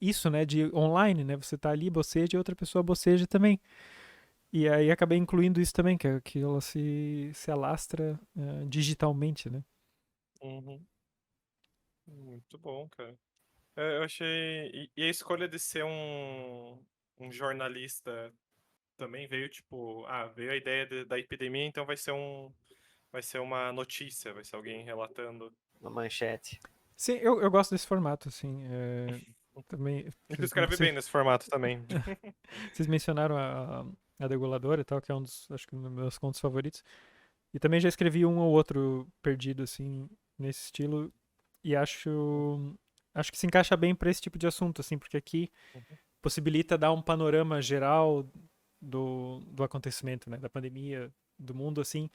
S2: isso, né, de online, né? Você tá ali, boceja e outra pessoa boceja também. E aí acabei incluindo isso também, que ela se alastra digitalmente, né?
S1: Uhum. Muito bom, cara. Eu achei. E a escolha de ser um jornalista também veio, tipo, veio a ideia da epidemia, então vai ser uma notícia, vai ser alguém relatando.
S3: Uma manchete.
S2: Sim, eu gosto desse formato, assim. Também,
S1: E tu escreve bem nesse formato também.
S2: vocês mencionaram a Degoladora e tal, que é acho que um dos meus contos favoritos. E também já escrevi um ou outro perdido, assim, nesse estilo. E acho que se encaixa bem para esse tipo de assunto, assim, porque aqui possibilita dar um panorama geral do acontecimento, né? Da pandemia, do mundo, assim,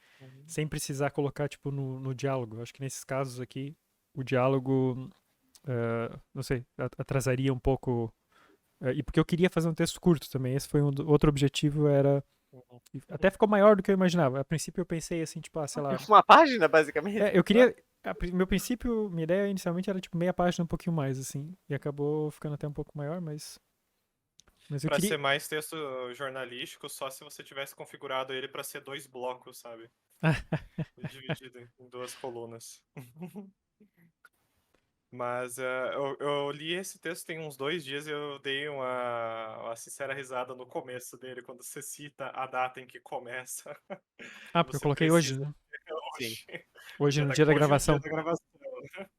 S2: sem precisar colocar, tipo, no diálogo. Acho que nesses casos aqui, o diálogo, não sei, atrasaria um pouco. E porque eu queria fazer um texto curto também. Esse foi outro objetivo, era. Até ficou maior do que eu imaginava. A princípio eu pensei assim, tipo, sei lá.
S3: Uma página, basicamente.
S2: Eu queria. Meu princípio, minha ideia inicialmente era tipo meia página, um pouquinho mais, assim. E acabou ficando até um pouco maior, mas eu
S1: Pra
S2: queria.
S1: ser mais texto jornalístico, só se você tivesse configurado ele pra ser 2 blocos, sabe? Dividido em 2 colunas. Mas eu li esse texto tem uns 2 dias e eu dei uma sincera risada no começo dele, quando você cita a data em que começa. E
S2: Porque eu
S1: você
S2: coloquei hoje,
S1: precisa
S2: né?
S1: ter
S3: Sim.
S1: hoje.
S2: Hoje no dia da
S1: Hoje é o dia
S2: gravação.
S1: da gravação.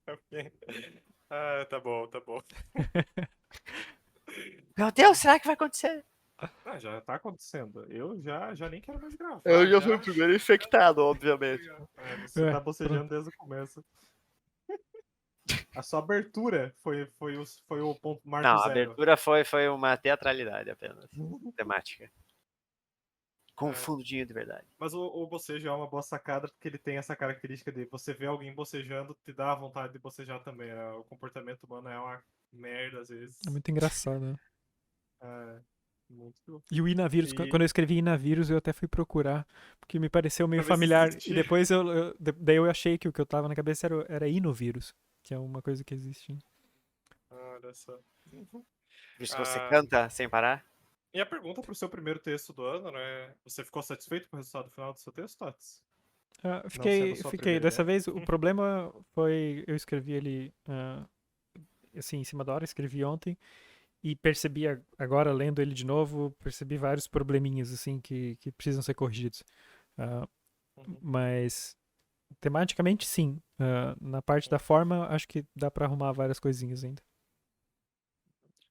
S1: Ok. Tá bom, tá bom.
S3: Meu Deus, será que vai acontecer?
S1: Já tá acontecendo. Eu já nem quero mais
S3: Eu
S1: gravar.
S3: já fui o primeiro infectado, obviamente.
S1: Você tá
S2: Pronto.
S1: bocejando desde o começo. A sua abertura foi o ponto marco
S3: Não, a
S1: zero.
S3: abertura foi uma teatralidade apenas. Temática. Com
S1: É,
S3: fundinho de verdade.
S1: mas o bocejo é uma boa sacada porque ele tem essa característica de você ver alguém bocejando, te dá vontade de bocejar também. O comportamento humano é uma merda às
S2: É
S1: vezes.
S2: muito engraçado, né?
S1: É, muito.
S2: E o Inavírus,
S1: E
S2: quando eu escrevi Inavírus, eu até fui procurar, porque me pareceu meio
S1: pra ver se
S2: familiar. E
S1: existia.
S2: depois daí eu achei que o que eu tava na cabeça era Inovírus, que é uma coisa que existe.
S1: Olha só.
S3: Por isso que você
S1: Ah,
S3: canta sem parar?
S1: e a pergunta pro seu primeiro texto do ano, né? Você ficou satisfeito com o resultado final do seu texto, Tots? Não sendo a sua
S2: Fiquei.
S1: primeira
S2: Dessa
S1: ideia?
S2: vez, o problema foi, eu escrevi ele, assim, em cima da hora, escrevi ontem, e percebi agora, lendo ele de novo, percebi vários probleminhas, assim, que precisam ser corrigidos. Ah,
S1: Uhum.
S2: mas, tematicamente, sim. Na parte da forma, acho que dá pra arrumar várias coisinhas ainda.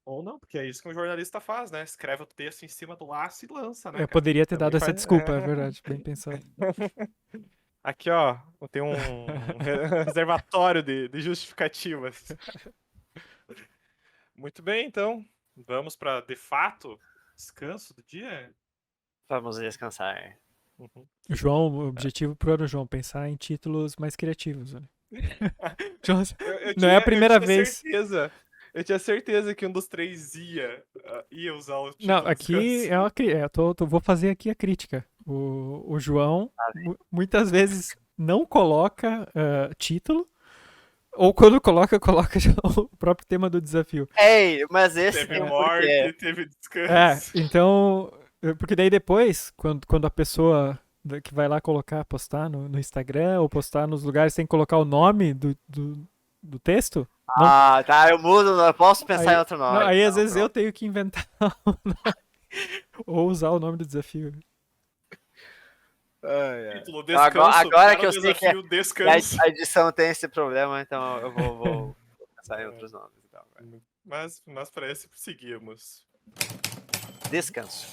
S1: Ou não, porque é isso que um jornalista faz, né? Escreve o texto em cima do laço e lança, né,
S2: Eu
S1: cara?
S2: poderia ter
S1: Também
S2: dado essa
S1: faz.
S2: desculpa, é verdade, bem pensado.
S1: Aqui, ó, tem um reservatório de justificativas. Muito bem, então. Vamos para, de fato, descanso do dia?
S3: Vamos descansar.
S1: Uhum.
S2: João, o objetivo pro ano, João, pensar em títulos mais criativos. Né? João,
S1: Eu
S2: não é a
S1: eu
S2: primeira
S1: tinha
S2: vez.
S1: certeza. Eu tinha certeza que um dos três ia usar o
S2: Não,
S1: título
S2: aqui
S1: descanso.
S2: é uma vou fazer aqui a crítica. O João muitas vezes não coloca título, ou quando coloca, coloca já o próprio tema do desafio.
S3: Ei, mas esse
S1: Teve
S3: tem um porquê.
S1: morte, teve descanso.
S2: Então, porque daí depois, quando a pessoa que vai lá colocar, postar no Instagram ou postar nos lugares sem colocar o nome do texto, não,
S3: Ah, tá, eu mudo, eu posso pensar em
S2: aí,
S3: outro
S2: não,
S3: nome.
S2: aí às
S3: Então,
S2: vezes eu
S3: pronto.
S2: tenho que inventar o nome, ou usar o nome do desafio.
S3: Ai, ai.
S1: Título,
S3: Então,
S1: descanso
S3: agora que
S1: para o
S3: eu sei que
S1: desafio descanso.
S3: a edição tem esse problema, então eu vou pensar em outros nomes. Então, agora.
S1: Mas parece que seguimos.
S3: Descanso.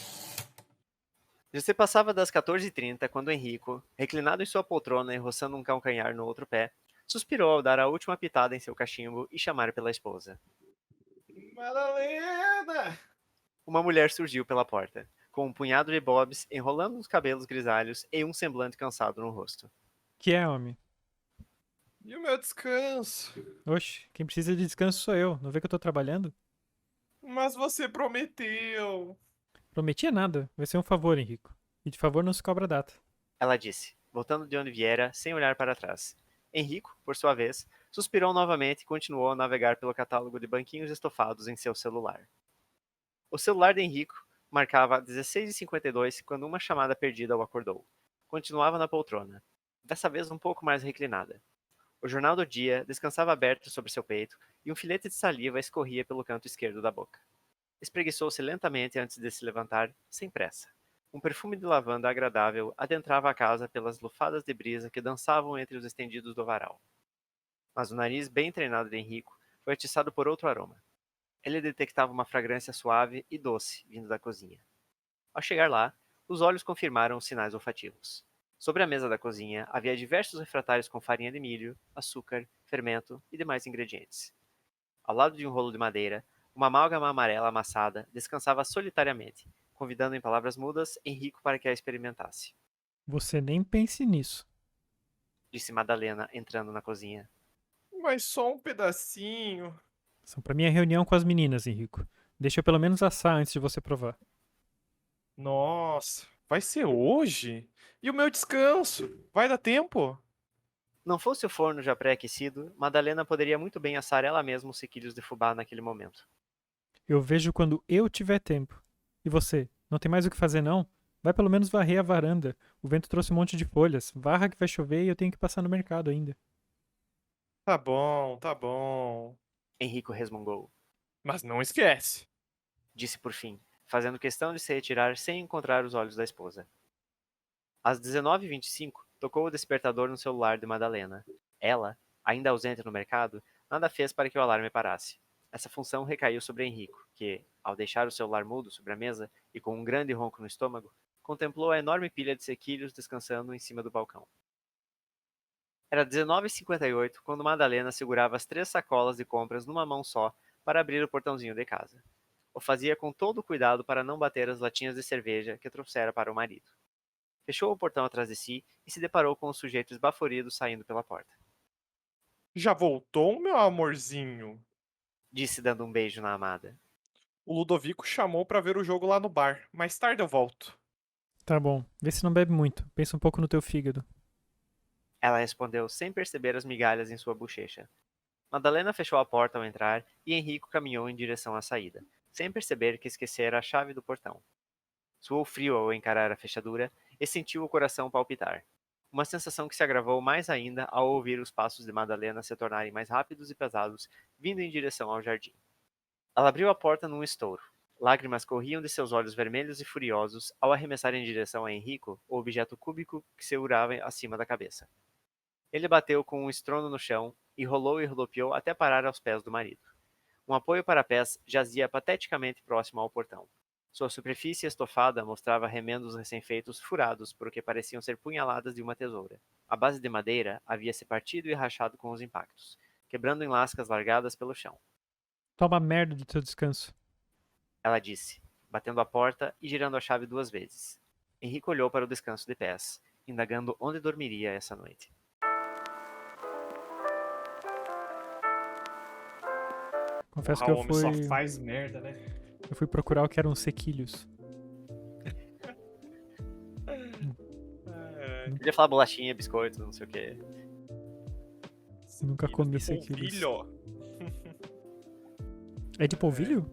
S3: Você passava das 14h30 quando Henrico, reclinado em sua poltrona e roçando um calcanhar no outro pé, suspirou ao dar a última pitada em seu cachimbo e chamar pela esposa.
S1: Madalena!
S3: Uma mulher surgiu pela porta, com um punhado de bobs enrolando os cabelos grisalhos e um semblante cansado no rosto.
S2: Que é, homem?
S1: E o meu descanso?
S2: Oxe, quem precisa de descanso sou eu. Não vê que eu tô trabalhando?
S1: Mas você prometeu.
S2: Prometia nada. Vai ser um favor, Henrico. E de favor não se cobra data.
S3: Ela disse, voltando de onde viera, sem olhar para trás. Henrico, por sua vez, suspirou novamente e continuou a navegar pelo catálogo de banquinhos estofados em seu celular. O celular de Henrico marcava 16h52 quando uma chamada perdida o acordou. Continuava na poltrona, dessa vez um pouco mais reclinada. O jornal do dia descansava aberto sobre seu peito e um filete de saliva escorria pelo canto esquerdo da boca. Espreguiçou-se lentamente antes de se levantar, sem pressa. Um perfume de lavanda agradável adentrava a casa pelas lufadas de brisa que dançavam entre os estendidos do varal. Mas o nariz bem treinado de Henrico foi atiçado por outro aroma. Ele detectava uma fragrância suave e doce vindo da cozinha. Ao chegar lá, os olhos confirmaram os sinais olfativos. Sobre a mesa da cozinha havia diversos refratários com farinha de milho, açúcar, fermento e demais ingredientes. Ao lado de um rolo de madeira, uma amálgama amarela amassada descansava solitariamente, convidando em palavras mudas Henrico para que a experimentasse.
S2: Você nem pense nisso.
S3: Disse Madalena, entrando na cozinha.
S1: Mas só um pedacinho.
S2: São pra minha reunião com as meninas, Henrico. Deixa eu pelo menos assar antes de você provar.
S1: Nossa, vai ser hoje? E o meu descanso? Vai dar tempo?
S3: Não fosse o forno já pré-aquecido, Madalena poderia muito bem assar ela mesma os sequilhos de fubá naquele momento.
S2: Eu vejo quando eu tiver tempo. E você? Não tem mais o que fazer, não? Vai pelo menos varrer a varanda. O vento trouxe um monte de folhas. Varra que vai chover e eu tenho que passar no mercado ainda.
S1: Tá bom, tá bom.
S3: Henrico resmungou.
S1: Mas não esquece.
S3: Disse por fim, fazendo questão de se retirar sem encontrar os olhos da esposa. Às 19h25, tocou o despertador no celular de Madalena. Ela, ainda ausente no mercado, nada fez para que o alarme parasse. Essa função recaiu sobre Henrico, que, ao deixar o celular mudo sobre a mesa e com um grande ronco no estômago, contemplou a enorme pilha de sequilhos descansando em cima do balcão. Era 19h58 quando Madalena segurava as 3 sacolas de compras numa mão só para abrir o portãozinho de casa. O fazia com todo o cuidado para não bater as latinhas de cerveja que trouxera para o marido. Fechou o portão atrás de si e se deparou com o sujeito esbaforido saindo pela porta.
S1: Já voltou, meu amorzinho?
S3: Disse dando um beijo na amada.
S1: O Ludovico chamou pra ver o jogo lá no bar. Mais tarde eu volto.
S2: Tá bom. Vê se não bebe muito. Pensa um pouco no teu fígado.
S3: Ela respondeu sem perceber as migalhas em sua bochecha. Madalena fechou a porta ao entrar e Henrico caminhou em direção à saída, sem perceber que esquecera a chave do portão. Suou frio ao encarar a fechadura e sentiu o coração palpitar. Uma sensação que se agravou mais ainda ao ouvir os passos de Madalena se tornarem mais rápidos e pesados, vindo em direção ao jardim. Ela abriu a porta num estouro. Lágrimas corriam de seus olhos vermelhos e furiosos ao arremessar em direção a Henrico o objeto cúbico que segurava acima da cabeça. Ele bateu com um estrondo no chão e rodopiou até parar aos pés do marido. Um apoio para pés jazia pateticamente próximo ao portão. Sua superfície estofada mostrava remendos recém-feitos furados por o que pareciam ser punhaladas de uma tesoura. A base de madeira havia se partido e rachado com os impactos, quebrando em lascas largadas pelo chão.
S2: Toma merda do teu descanso.
S3: Ela disse, batendo a porta e girando a chave 2 vezes. Henrique olhou para o descanso de pés, indagando onde dormiria essa noite.
S2: Confesso
S1: Ah,
S2: que
S1: o homem só faz merda, né?
S2: eu fui procurar o que eram sequilhos.
S3: Podia falar bolachinha, biscoito, não sei o que.
S2: Nunca comi sequilhos.
S1: Polvilho.
S2: É de polvilho?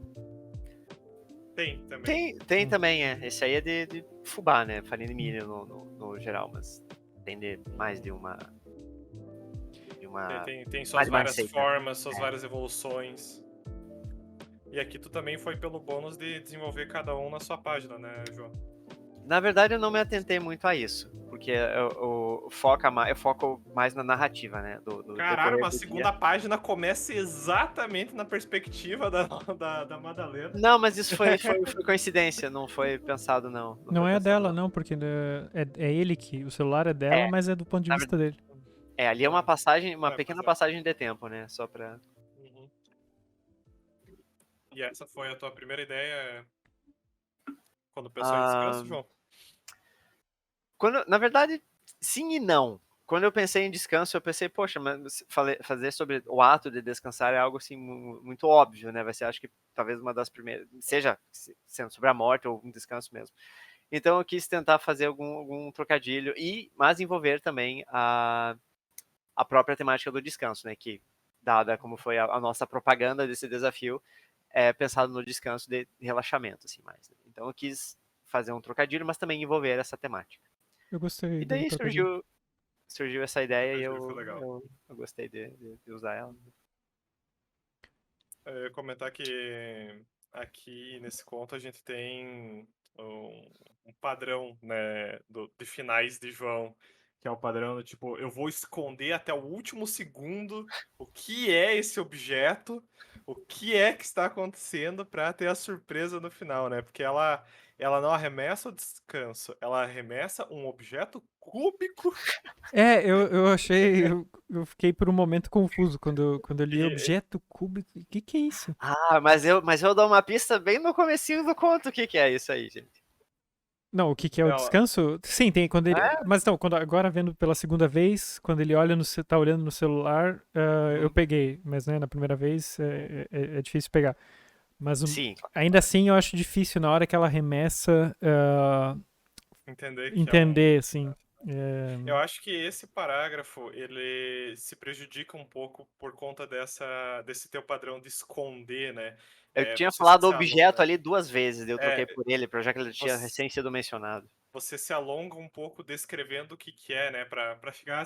S1: Tem também.
S3: Tem também, é. Esse aí é de fubá, né? Farinha de milho no geral, mas tem mais de uma.
S1: Tem suas
S3: mais uma
S1: várias
S3: receita.
S1: formas, suas várias evoluções. E aqui tu também foi pelo bônus de desenvolver cada um na sua página, né, João?
S3: Na verdade, eu não me atentei muito a isso, porque eu foco mais na narrativa, né? Do
S1: Caralho,
S3: decorrer
S1: a
S3: do
S1: segunda
S3: dia.
S1: página começa exatamente na perspectiva da Madalena.
S3: Não, mas isso foi coincidência, não foi pensado, não.
S2: Não
S3: foi
S2: é
S3: pensado,
S2: dela,
S3: não.
S2: não, porque é ele que. O celular é dela,
S3: É,
S2: mas é do ponto de
S3: na
S2: vista dele.
S3: Ali é uma passagem, uma
S1: É,
S3: pequena
S1: pois é.
S3: passagem de tempo, né? Só pra.
S1: Uhum. E essa foi a tua primeira ideia quando pensou em
S3: Ah,
S1: descanso, João?
S3: na verdade, sim e não. Quando eu pensei em descanso, eu pensei, poxa, mas fazer sobre o ato de descansar é algo assim muito óbvio, né? Vai ser, acho que talvez uma das primeiras, seja sendo sobre a morte ou um descanso mesmo. Então eu quis tentar fazer algum trocadilho mas envolver também a própria temática do descanso, né? Que dada como foi a nossa propaganda desse desafio, é pensado no descanso de relaxamento, assim, mais. Né? Então eu quis fazer um trocadilho, mas também envolver essa temática.
S2: Eu gostei
S3: E
S2: do
S3: daí
S2: trocadilho.
S3: surgiu essa ideia e
S1: Trocadilho foi legal.
S3: eu gostei de usar ela.
S1: Eu ia comentar que aqui nesse conto a gente tem um padrão, né, de finais de João, que é o padrão do tipo, eu vou esconder até o último segundo o que é esse objeto, o que é que está acontecendo para ter a surpresa no final, né? Porque ela não arremessa o descanso, ela arremessa um objeto cúbico
S2: Eu achei. Eu fiquei por um momento confuso quando eu li
S1: e
S2: objeto cúbico. O que é isso?
S3: Mas eu dou uma pista bem no comecinho do conto o que é isso aí, gente.
S2: Não, o que é o
S1: ela,
S2: descanso? Sim, tem quando ele.
S3: É?
S2: Mas então, agora vendo pela segunda vez, quando ele olha tá olhando no celular, eu peguei. Mas né, na primeira vez é difícil pegar. Mas
S3: Sim,
S2: ainda assim eu acho difícil na hora que ela remessa
S1: entender que é um
S2: entender, assim.
S1: objeto.
S2: É,
S1: Eu acho que esse parágrafo ele se prejudica um pouco por conta desse teu padrão de esconder, né?
S3: eu tinha
S1: Você
S3: falado
S1: se
S3: objeto
S1: alonga,
S3: ali 2 vezes, eu troquei
S1: é,
S3: por ele, já que ele tinha
S1: você,
S3: recém sido mencionado.
S1: você se alonga um pouco descrevendo o que é, né? Para ficar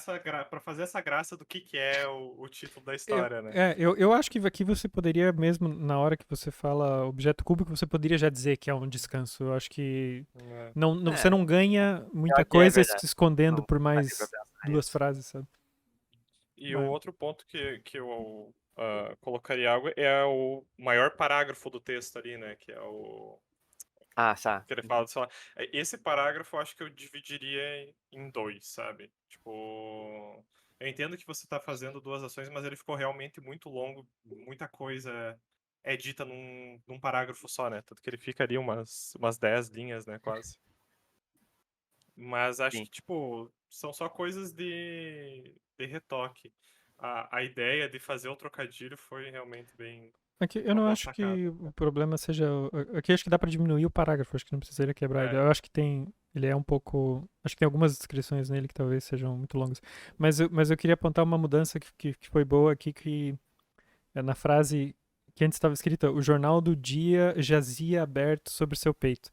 S1: para fazer essa graça do que é o título da história, né?
S2: eu acho que aqui você poderia, mesmo na hora que você fala objeto cúbico, você poderia já dizer que é um descanso. Eu acho que
S1: É.
S2: você
S3: É,
S2: não ganha muita
S3: pior que é
S2: coisa
S3: verdade.
S2: se escondendo
S3: Não
S2: por
S3: parei pra
S2: mais
S3: pensar
S2: duas
S3: nisso.
S2: frases, sabe?
S1: E o
S2: Mas,
S1: outro ponto que eu colocaria algo é o maior parágrafo do texto ali, né? Que é o
S3: Ah, tá.
S1: que ele fala, sei lá, esse parágrafo eu acho que eu dividiria em dois, sabe? Tipo, eu entendo que você tá fazendo duas ações, mas ele ficou realmente muito longo, muita coisa é dita num parágrafo só, né? Tanto que ele fica ali umas 10 linhas, né, quase. Mas acho
S3: Sim.
S1: que, tipo, são só coisas de retoque. A ideia de fazer o trocadilho foi realmente bem
S2: aqui eu
S1: uma
S2: não
S1: boa
S2: acho
S1: sacada.
S2: que o problema seja. Aqui acho que dá pra diminuir o parágrafo, acho que não precisaria quebrar ele.
S1: É,
S2: Eu acho que tem. Ele é um pouco. Acho que tem algumas descrições nele que talvez sejam muito longas. Mas eu queria apontar uma mudança que foi boa aqui, que é na frase que antes estava escrita: o jornal do dia jazia aberto sobre seu peito.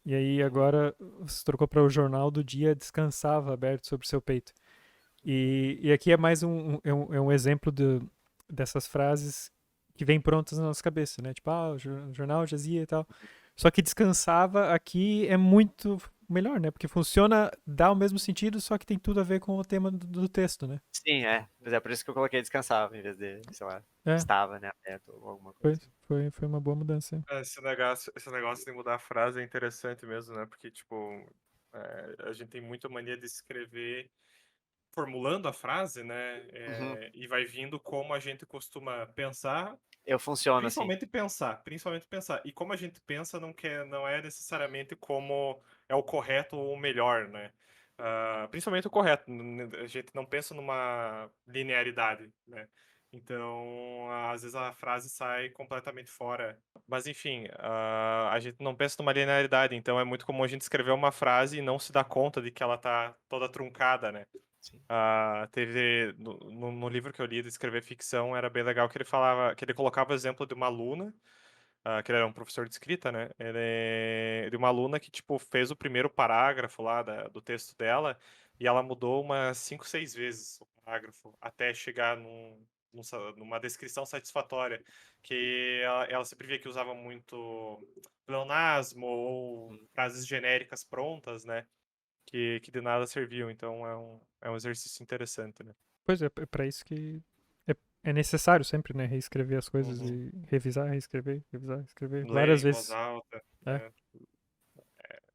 S2: E aí agora você trocou para o jornal do dia descansava aberto sobre seu peito. E aqui é mais é um exemplo dessas frases que vêm prontas na nossa cabeça, né? Tipo, o jornal jazia e tal. Só que descansava aqui é muito melhor, né? Porque funciona, dá o mesmo sentido, só que tem tudo a ver com o tema do texto, né?
S3: Sim, é. Mas é por isso que eu coloquei descansava, em vez de, sei lá,
S2: É,
S3: estava, né, aberto ou alguma
S2: foi,
S3: coisa.
S2: foi uma boa mudança.
S1: esse negócio de mudar a frase é interessante mesmo, né? Porque, tipo, a gente tem muita mania de escrever formulando a frase, né?
S3: Uhum.
S1: E vai vindo como a gente costuma pensar,
S3: Eu funciono assim.
S1: principalmente pensar. E como a gente pensa não é necessariamente como é o correto ou o melhor, né? Principalmente o correto. A gente não pensa numa linearidade, né? Então, às vezes a frase sai completamente fora. Mas, enfim, a gente não pensa numa linearidade. Então, é muito comum a gente escrever uma frase e não se dar conta de que ela tá toda truncada, né?
S3: Sim.
S1: Teve no livro que eu li de escrever ficção, era bem legal que ele falava, que ele colocava o exemplo de uma aluna, que ele era um professor de escrita, né? De uma aluna que, tipo, fez o primeiro parágrafo lá do texto dela e ela mudou umas 5, 6 vezes o parágrafo até chegar numa descrição satisfatória, que ela sempre via que usava muito pleonasmo ou frases genéricas prontas, né? Que de nada serviam. Então é um exercício interessante, né?
S2: Pois é para isso que é necessário sempre, né? Reescrever as coisas
S1: Uhum.
S2: e revisar, reescrever, revisar, reescrever
S1: Ler
S2: várias
S1: em voz
S2: vezes.
S1: alta.
S2: É.
S1: É,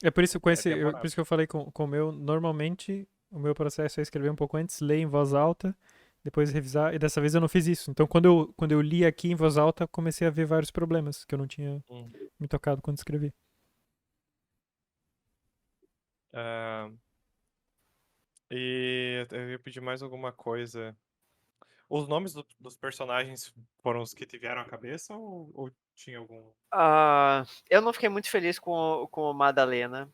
S2: É por isso,
S1: é
S2: por
S1: demorado.
S2: isso que eu falei com o meu, normalmente O meu processo é escrever um pouco antes, ler em voz alta, depois revisar, e dessa vez eu não fiz isso. Então quando eu li aqui em voz alta, comecei a ver vários problemas que eu não tinha
S1: Hum.
S2: me tocado quando escrevi.
S1: Ah, e eu ia pedir mais alguma coisa. Os nomes dos personagens foram os que te vieram à cabeça ou tinha algum.
S3: Eu não fiquei muito feliz com o Madalena.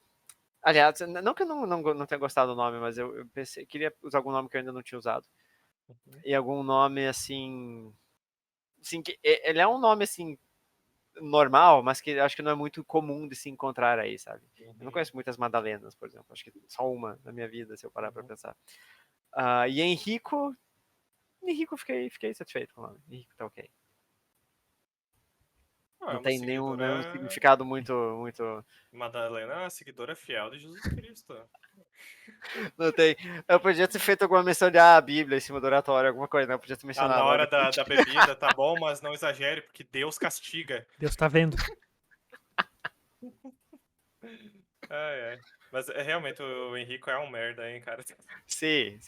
S3: Aliás, não que eu não tenha gostado do nome, mas eu pensei, queria usar algum nome que eu ainda não tinha usado.
S1: Uhum.
S3: E algum nome assim. Assim que, ele é um nome assim normal, mas que acho que não é muito comum de se encontrar aí, sabe? Eu não conheço muitas Madalenas, por exemplo. Acho que só uma na minha vida, se eu parar pra pensar. E Henrico fiquei satisfeito com o nome. Henrico tá ok.
S1: Ah, é
S3: Não
S1: uma
S3: tem nenhum
S1: seguidora.
S3: significado muito.
S1: Madalena é uma seguidora fiel de Jesus Cristo.
S3: Não tem. Eu podia ter feito alguma menção de Bíblia em cima do oratório, alguma coisa, né? Eu podia ter
S1: Ah,
S3: mencionado.
S1: na hora
S3: algo assim.
S1: da bebida, tá bom, mas não exagere, porque Deus castiga.
S2: Deus tá vendo.
S1: Ai, ai. Mas realmente o Henrico é um merda, hein, cara.
S3: Sim.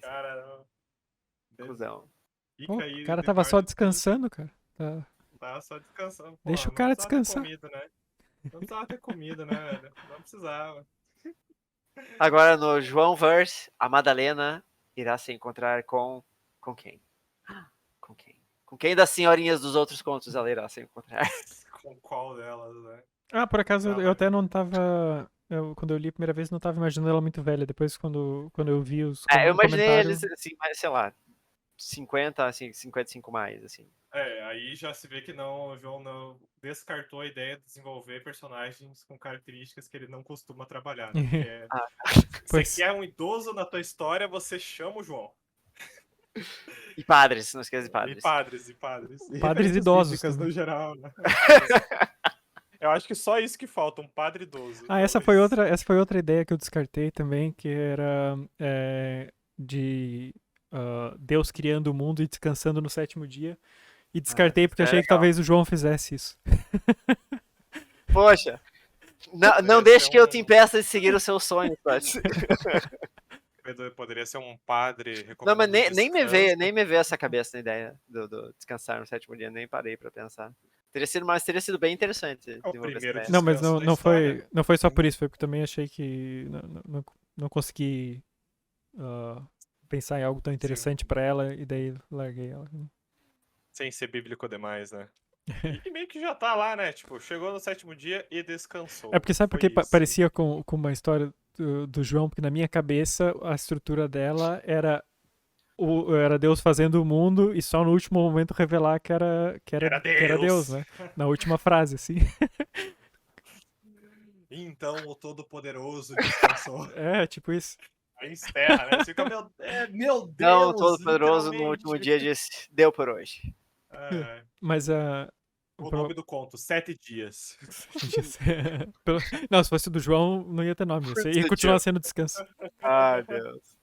S1: Cara, não.
S3: Cusão.
S2: Pô,
S1: Fica
S2: o
S1: aí
S2: cara
S1: de
S2: tava só
S1: parte de
S2: descansando, cara. Tá.
S1: tá só descansando.
S2: Deixa
S1: Porra,
S2: o
S1: não
S2: cara
S1: precisava ter
S2: descansar.
S1: comido, né? Não precisava ter comido, né, velho? Não precisava.
S3: Agora no João Verse, a Madalena irá se encontrar com quem? Com quem? Com quem das senhorinhas dos outros contos ela irá se encontrar?
S1: Com qual delas, né?
S2: Ah, por acaso
S1: Não,
S2: eu
S1: mas
S2: até não tava. Quando eu li a primeira vez, não tava imaginando ela muito velha. Depois, quando eu vi
S3: Eu
S2: o
S3: imaginei
S2: comentário.
S3: eles assim, sei lá, 50, assim, 55 mais, assim.
S1: aí já se vê que não, o João não descartou a ideia de desenvolver personagens com características que ele não costuma trabalhar, né? Porque
S3: Ah.
S1: você
S2: Pois.
S1: quer um idoso na tua história, você chama o João.
S3: E padres, não esqueça de
S1: E
S3: padres.
S1: padres, e padres. E
S2: Padres
S1: referências
S2: idosos
S1: bíblicas
S2: também.
S1: no geral, né? Eu acho que só isso que falta, um padre idoso.
S2: Ah,
S1: talvez.
S2: essa foi outra ideia que eu descartei também, que era de Deus criando o mundo e descansando no sétimo dia. E descartei porque
S3: É
S2: achei que
S3: legal.
S2: talvez o João fizesse isso.
S3: Poxa, não
S1: Poderia
S3: deixe
S1: ser
S3: que eu te impeça de seguir os seus sonhos, Tati.
S1: Poderia ser um padre
S3: Não, mas
S1: recomendando
S3: nem me
S1: descanso.
S3: veio essa cabeça na ideia do descansar no sétimo dia, nem parei pra pensar. Teria sido bem interessante
S1: É o
S3: desenvolver essa
S1: primeiro
S3: ideia.
S2: Não, mas
S1: descanso da história.
S2: não foi só por isso, foi porque também achei que não consegui pensar em algo tão
S1: Sim,
S2: interessante pra ela e daí larguei ela.
S1: sem ser bíblico demais, né? E meio que já tá lá, né? Tipo, chegou no sétimo dia e descansou.
S2: É porque sabe
S1: Foi
S2: porque
S1: isso.
S2: parecia com uma história do João, porque na minha cabeça a estrutura dela era Deus fazendo o mundo e só no último momento revelar
S1: Era
S2: que era Deus,
S1: Deus!
S2: né? Na última frase, assim.
S1: Então o Todo-Poderoso descansou.
S2: É, tipo isso.
S1: Aí encerra, né? Você fica, meu
S3: Não, o
S1: Deus,
S3: Todo-Poderoso no
S1: literalmente.
S3: último dia disse: deu por hoje.
S1: É,
S2: Mas
S1: o nome do conto, 7 dias.
S2: Não, se fosse do João, não ia ter nome. Ia continuar sendo descanso.
S3: Ai, Deus.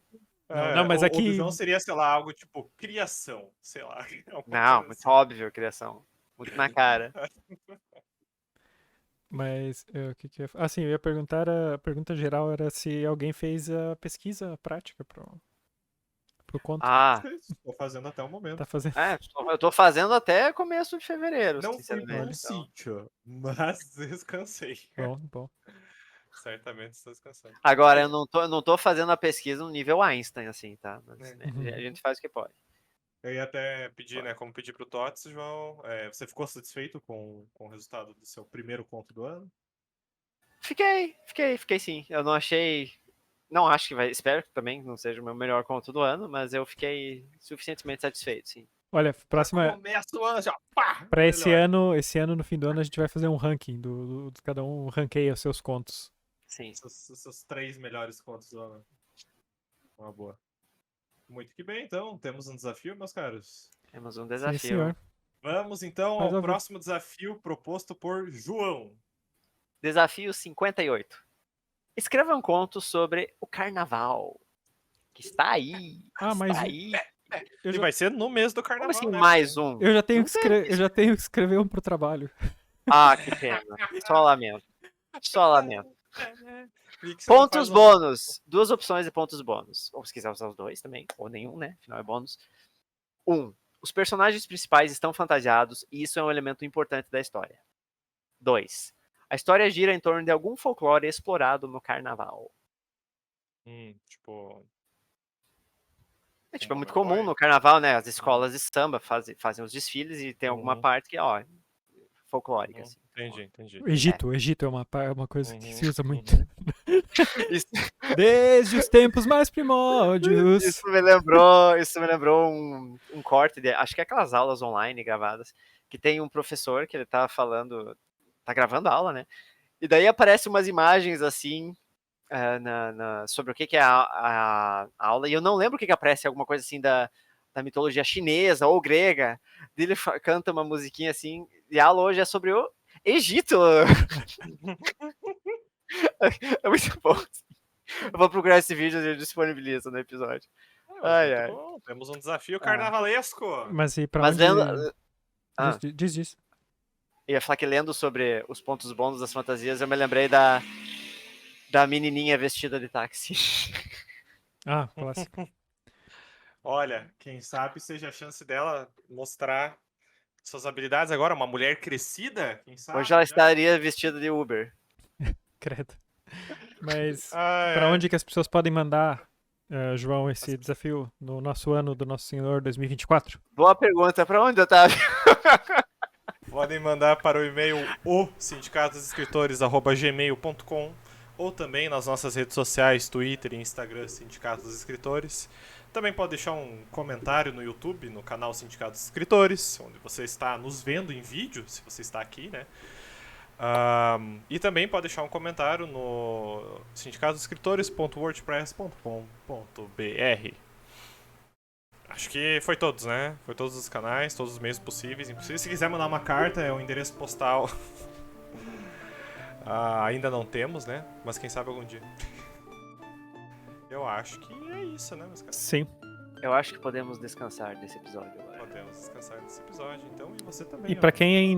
S2: Não, mas
S1: O do
S2: aqui.
S1: João seria, sei lá, algo tipo criação, sei lá. Alguma
S3: Não,
S1: coisa
S3: muito
S1: assim.
S3: óbvio, criação. Muito na cara.
S2: Mas o que que eu ia. Ah, sim, eu ia perguntar. A pergunta geral era se alguém fez a pesquisa prática pro conto.
S1: Estou fazendo até o momento.
S2: Tá fazendo.
S3: Eu tô fazendo até começo de fevereiro,
S1: Não fui para um
S3: sinceramente. Então.
S1: sítio, mas descansei.
S2: Bom.
S1: Certamente estou descansando.
S3: Agora, eu não tô fazendo a pesquisa no nível Einstein, assim, tá? Mas, né,
S2: Uhum.
S3: a gente faz o que pode.
S1: Eu ia até pedir, né, como pedir pro Tots, João, você ficou satisfeito com o resultado do seu primeiro conto do ano?
S3: Fiquei sim. Eu não achei. Não acho que vai. Espero que também não seja o meu melhor conto do ano, mas eu fiquei suficientemente satisfeito, sim.
S2: Olha, próxima.
S1: Começa o ano já, pá!
S2: Pra
S1: Melhor.
S2: esse ano, no fim do ano, a gente vai fazer um ranking cada um ranqueia os seus contos.
S3: Sim.
S1: Seus 3 melhores contos do ano. Uma boa. Muito que bem, então. Temos um desafio, meus caros.
S3: Temos um
S2: Sim,
S3: desafio.
S2: senhor.
S1: Vamos, então,
S2: Faz
S1: ao
S2: ouvir.
S1: próximo desafio proposto por João.
S3: Desafio 58. Escreva um conto sobre o carnaval. Que está aí.
S2: Mais
S3: Está
S2: um.
S3: aí.
S2: Eu
S1: E
S2: já,
S1: vai ser no mês do
S3: Como
S1: carnaval,
S3: assim,
S1: né?
S3: mais um?
S2: eu já tenho
S3: Não
S2: que escrever,
S3: teve
S2: eu já tenho que escrever um pro trabalho.
S3: Ah, que pena. Só lamento. Só lamento.
S1: explique. Você não
S3: Pontos
S1: faz
S3: bônus. 2 opções de pontos bônus. Ou se quiser usar os 2 também. Ou nenhum, né? Afinal é bônus. 1. Os personagens principais estão fantasiados e isso é um elemento importante da história. 2. A história gira em torno de algum folclore explorado no carnaval.
S1: Tipo.
S3: É muito
S1: Monoboy?
S3: comum no carnaval, né? As escolas de samba fazem os desfiles e tem alguma
S1: Uhum.
S3: parte que, ó, folclórica, assim.
S1: Entendi.
S2: O Egito é uma coisa que se usa muito.
S3: Isso,
S2: Desde os tempos mais primórdios.
S3: isso me lembrou um corte de, acho que é aquelas aulas online gravadas, que tem um professor que ele tá falando, tá gravando a aula, né? E daí aparece umas imagens assim, sobre o que é a aula, e eu não lembro o que aparece, alguma coisa assim da mitologia chinesa ou grega. Ele canta uma musiquinha assim, e a aula hoje é sobre o Egito. É muito bom. Eu vou procurar esse vídeo e eu disponibilizo no episódio. Ai, ai.
S1: Bom. Temos um desafio carnavalesco.
S2: Mas e pra
S3: Mas
S2: onde...
S3: lendo.
S2: Diz.
S3: Eu ia falar que lendo sobre os pontos bons das fantasias, eu me lembrei da menininha vestida de táxi.
S2: Ah, clássico.
S1: Olha, quem sabe seja a chance dela mostrar suas habilidades agora. Uma mulher crescida, quem sabe?
S3: Hoje ela
S1: já?
S3: estaria vestida de Uber.
S2: Credo. Mas
S1: Ai,
S2: pra
S1: ai.
S2: onde que as pessoas podem mandar, João, esse desafio no nosso ano do Nosso Senhor 2024?
S3: Boa pergunta. Pra onde, Otávio?
S1: Podem mandar para o e-mail o sindicatosescritores@gmail.com ou também nas nossas redes sociais, Twitter e Instagram, Sindicato dos Escritores. Também pode deixar um comentário no YouTube, no canal Sindicato dos Escritores, onde você está nos vendo em vídeo, se você está aqui, né? E também pode deixar um comentário no sindicatosescritores.wordpress.com.br. Acho que foi todos, né? Foi todos os canais, todos os meios possíveis e impossíveis. Se quiser mandar uma carta, é o endereço postal. Ainda não temos, né? Mas quem sabe algum dia. Eu acho que é isso, né, meus caras?
S2: Sim.
S3: Eu acho que podemos descansar desse episódio agora.
S1: Podemos descansar desse episódio, então, e você também.
S2: E pra quem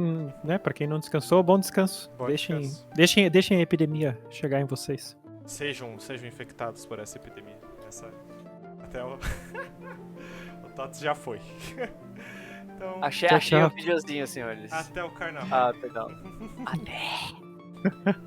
S2: não descansou, bom descanso.
S1: Bom
S2: deixem,
S1: descanso.
S2: deixem a epidemia chegar em vocês.
S1: Sejam infectados por essa epidemia. Até o... o Tots já foi. Então,
S3: Achei
S2: Tchau,
S3: um
S2: tchau.
S3: videozinho, senhores.
S1: até o carnaval.
S3: Perdão. Até.